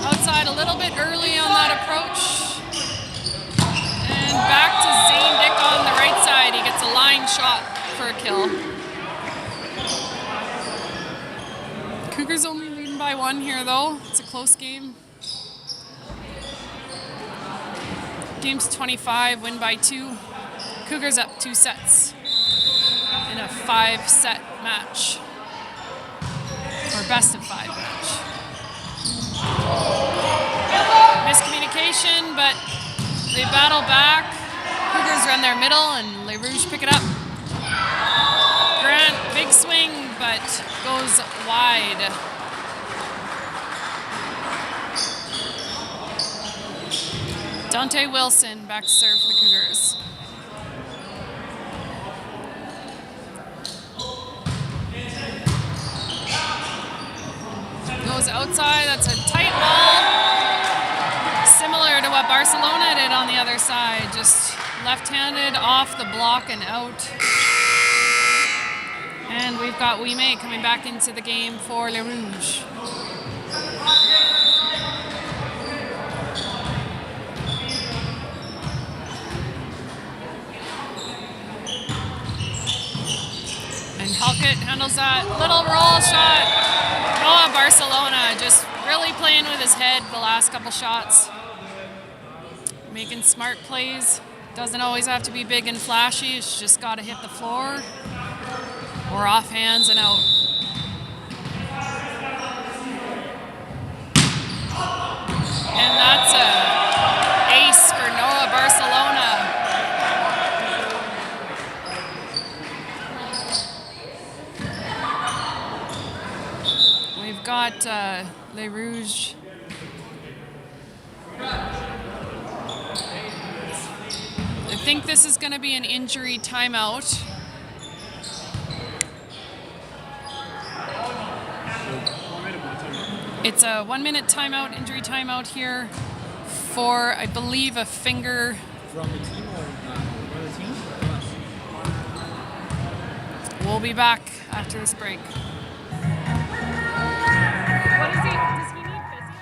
Outside a little bit early on that approach. And back to Zane Dick on the right side. He gets a line shot for a kill. Cougars only leading by 1 here though. It's a close game. Game's 25, win by 2. Cougars up 2 sets in a 5-set match. Or best of 5 match. Miscommunication, but they battle back. Cougars run their middle and Les Rouges pick it up. Grant, big swing, but goes wide. Dante Wilson back to serve for the Cougars. Goes outside, that's a tight ball. Similar to what Barcelona did on the other side, just left-handed off the block and out. And we've got Ouimet coming back into the game for Les Rouges. And Halkett handles that little roll shot. Oh, Barcelona just really playing with his head the last couple shots. Making smart plays. Doesn't always have to be big and flashy. It's just got to hit the floor or off hands and out. And that's a ace for Noah Barcelona. We've got Les Rouges. I think this is going to be an injury timeout. It's a 1-minute timeout, injury timeout here for, I believe, a finger. From the team or from the team? We'll be back after this break. What is he? Does he need physio?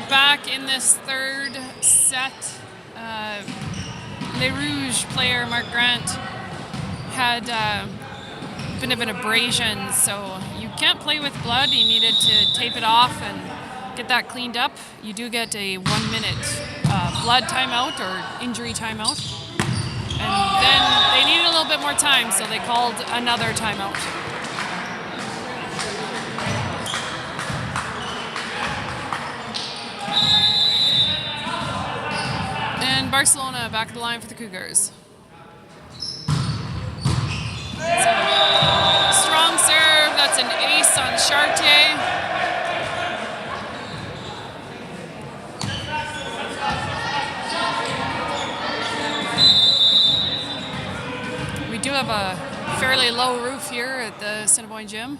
Back in this third set. Les Rouges player Mark Grant had a bit of an abrasion, so you can't play with blood. He needed to tape it off and get that cleaned up. You do get a 1-minute blood timeout or injury timeout. And then they needed a little bit more time, so they called another timeout. And Barcelona back at the line for the Cougars. Strong serve, that's an ace on Chartier. We do have a fairly low roof here at the Assiniboine gym.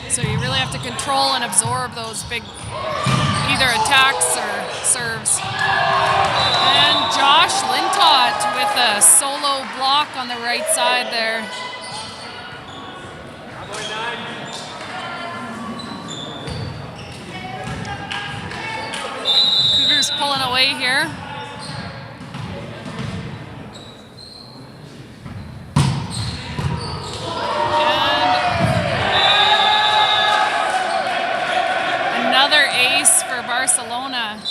So So you really have to control and absorb those big either attacks or serves. And Josh Lintott with a solo block on the right side there. Cougars pulling away here. Ace for Barcelona.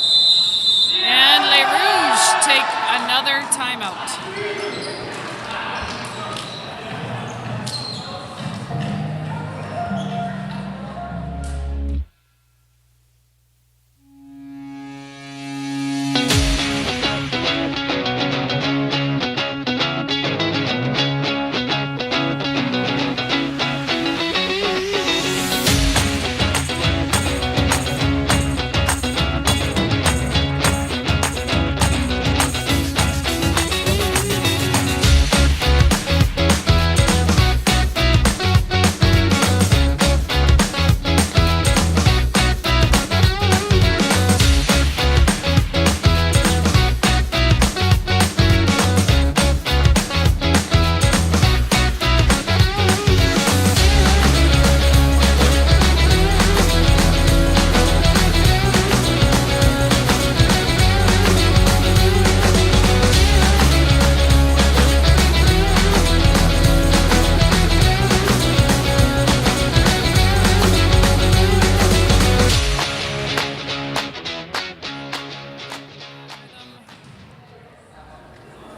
And Les Rouges take another timeout.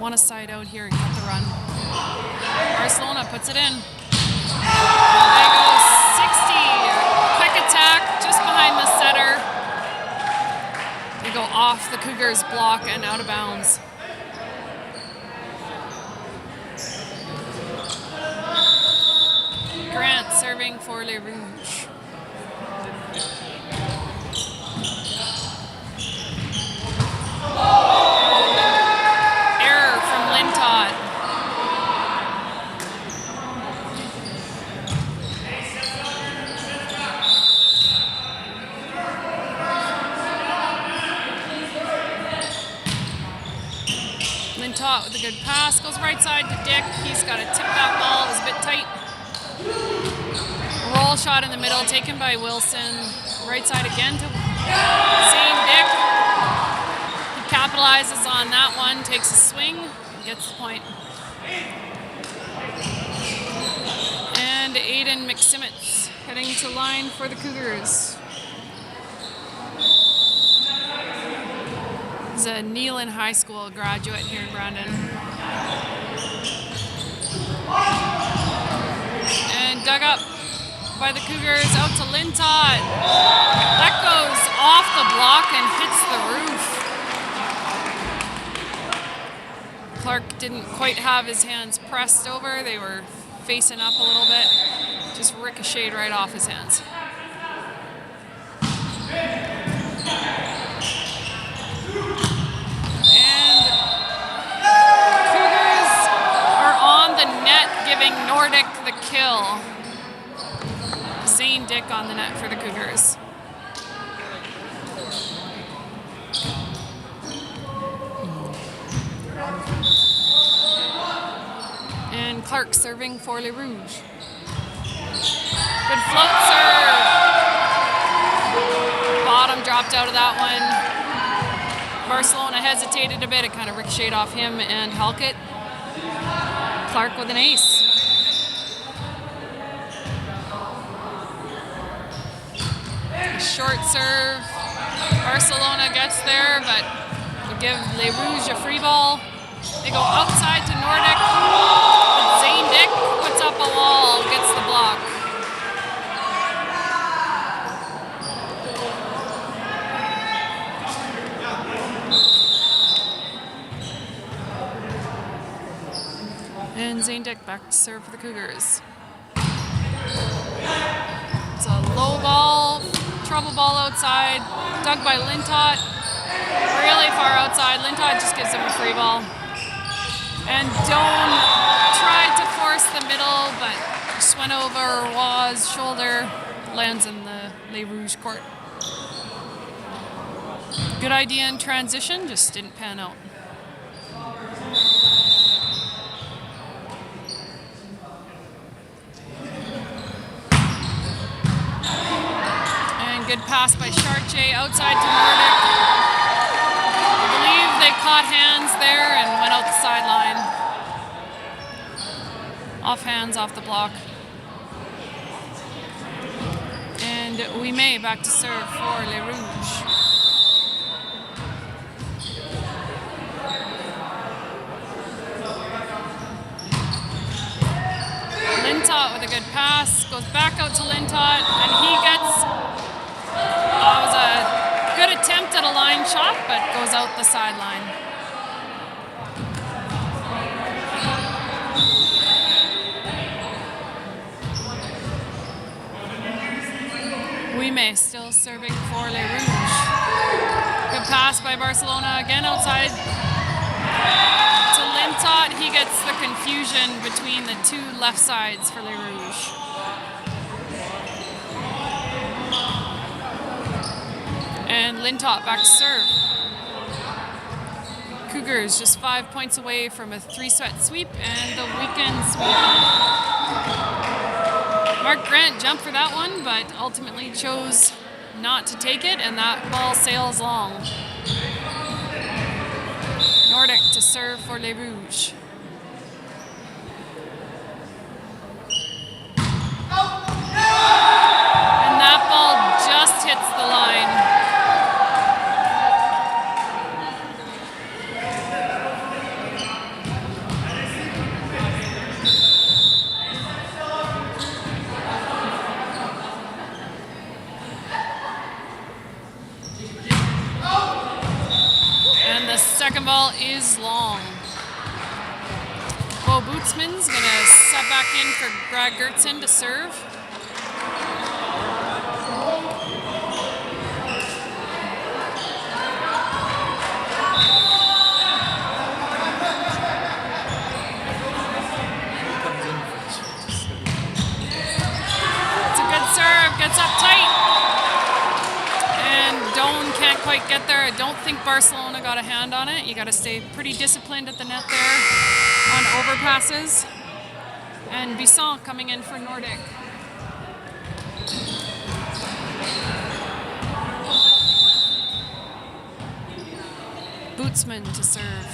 Want a side out here and cut the run. Barcelona puts it in. They go 60. Quick attack just behind the setter. They go off the Cougars block and out of bounds. Grant serving for Les Rouges. Lintott with a good pass, goes right side to Dick. He's got to tip that ball, it was a bit tight. Roll shot in the middle, taken by Wilson. Right side again to Zane Dick. He capitalizes on that one, takes a swing, and gets the point. And Aiden McSimmons heading to line for the Cougars. He's a Neelan High School graduate here in Brandon. And dug up by the Cougars, out to Lintott. That goes off the block and hits the roof. Clark didn't quite have his hands pressed over. They were facing up a little bit. Just ricocheted right off his hands. Giving Nordic the kill. Zane Dick on the net for the Cougars. And Clark serving for Les Rouges. Good float serve. Bottom dropped out of that one. Barcelona hesitated a bit. It kind of ricocheted off him and Halkett. Clark with an ace. Short serve. Barcelona gets there, but we give Les Rouges a free ball. They go outside to Nordic. But Zane Dick puts up a wall, gets the block. And Zane Dick back to serve for the Cougars. It's a low ball, trouble ball outside, dug by Lintott. Really far outside. Lintott just gives him a free ball. And Doan tried to force the middle, but just went over Waugh's shoulder, lands in the Les Rouges court. Good idea in transition, just didn't pan out. And good pass by Chartier outside to Nordic. I believe they caught hands there and went out the sideline. Off hands, off the block. And we may back to serve for Les Rouges. Lintott with a good pass, goes back out to Lintott, and he gets, it was a good attempt at a line shot, but goes out the sideline. Guime still serving for Les Rouges. Good pass by Barcelona, again outside to Lintott. He gets the confusion between the two left sides for Les Rouges. And Lintott back to serve. Cougars just 5 points away from a 3-set sweep and the weekend sweep. Mark Grant jumped for that one, but ultimately chose not to take it, and that ball sails long. Nordic to serve for Les Rouges. And that ball just hits the line. Second ball is long. Bo Bootsman's going to sub back in for Brad Gertson to serve. It's a good serve, gets up tight. Doan can't quite get there. I don't think Barcelona got a hand on it. You got to stay pretty disciplined at the net there on overpasses. And Bisson coming in for Nordic. Bootsman to serve.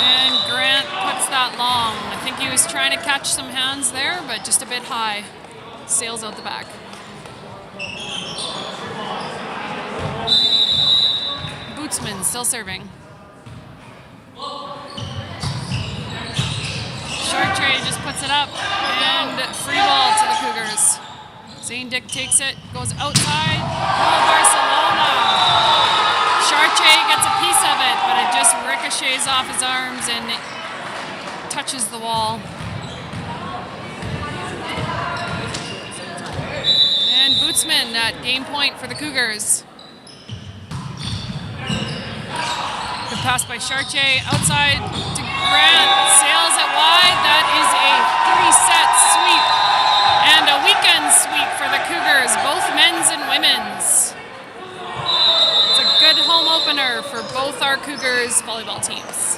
And Grant puts that long. I think he was trying to catch some hands there, but just a bit high. Sails out the back. Bootsman still serving. Chartier just puts it up, and free ball to the Cougars. Zane Dick takes it, goes outside. Oh, Barcelona! Chartier gets a piece of it, but it just ricochets off his arms and it touches the wall. And Bootsman at game point for the Cougars. Good pass by Chartier, outside to Grant, sails it wide. That is a 3-set sweep and a weekend sweep for the Cougars, both men's and women's. It's a good home opener for both our Cougars volleyball teams.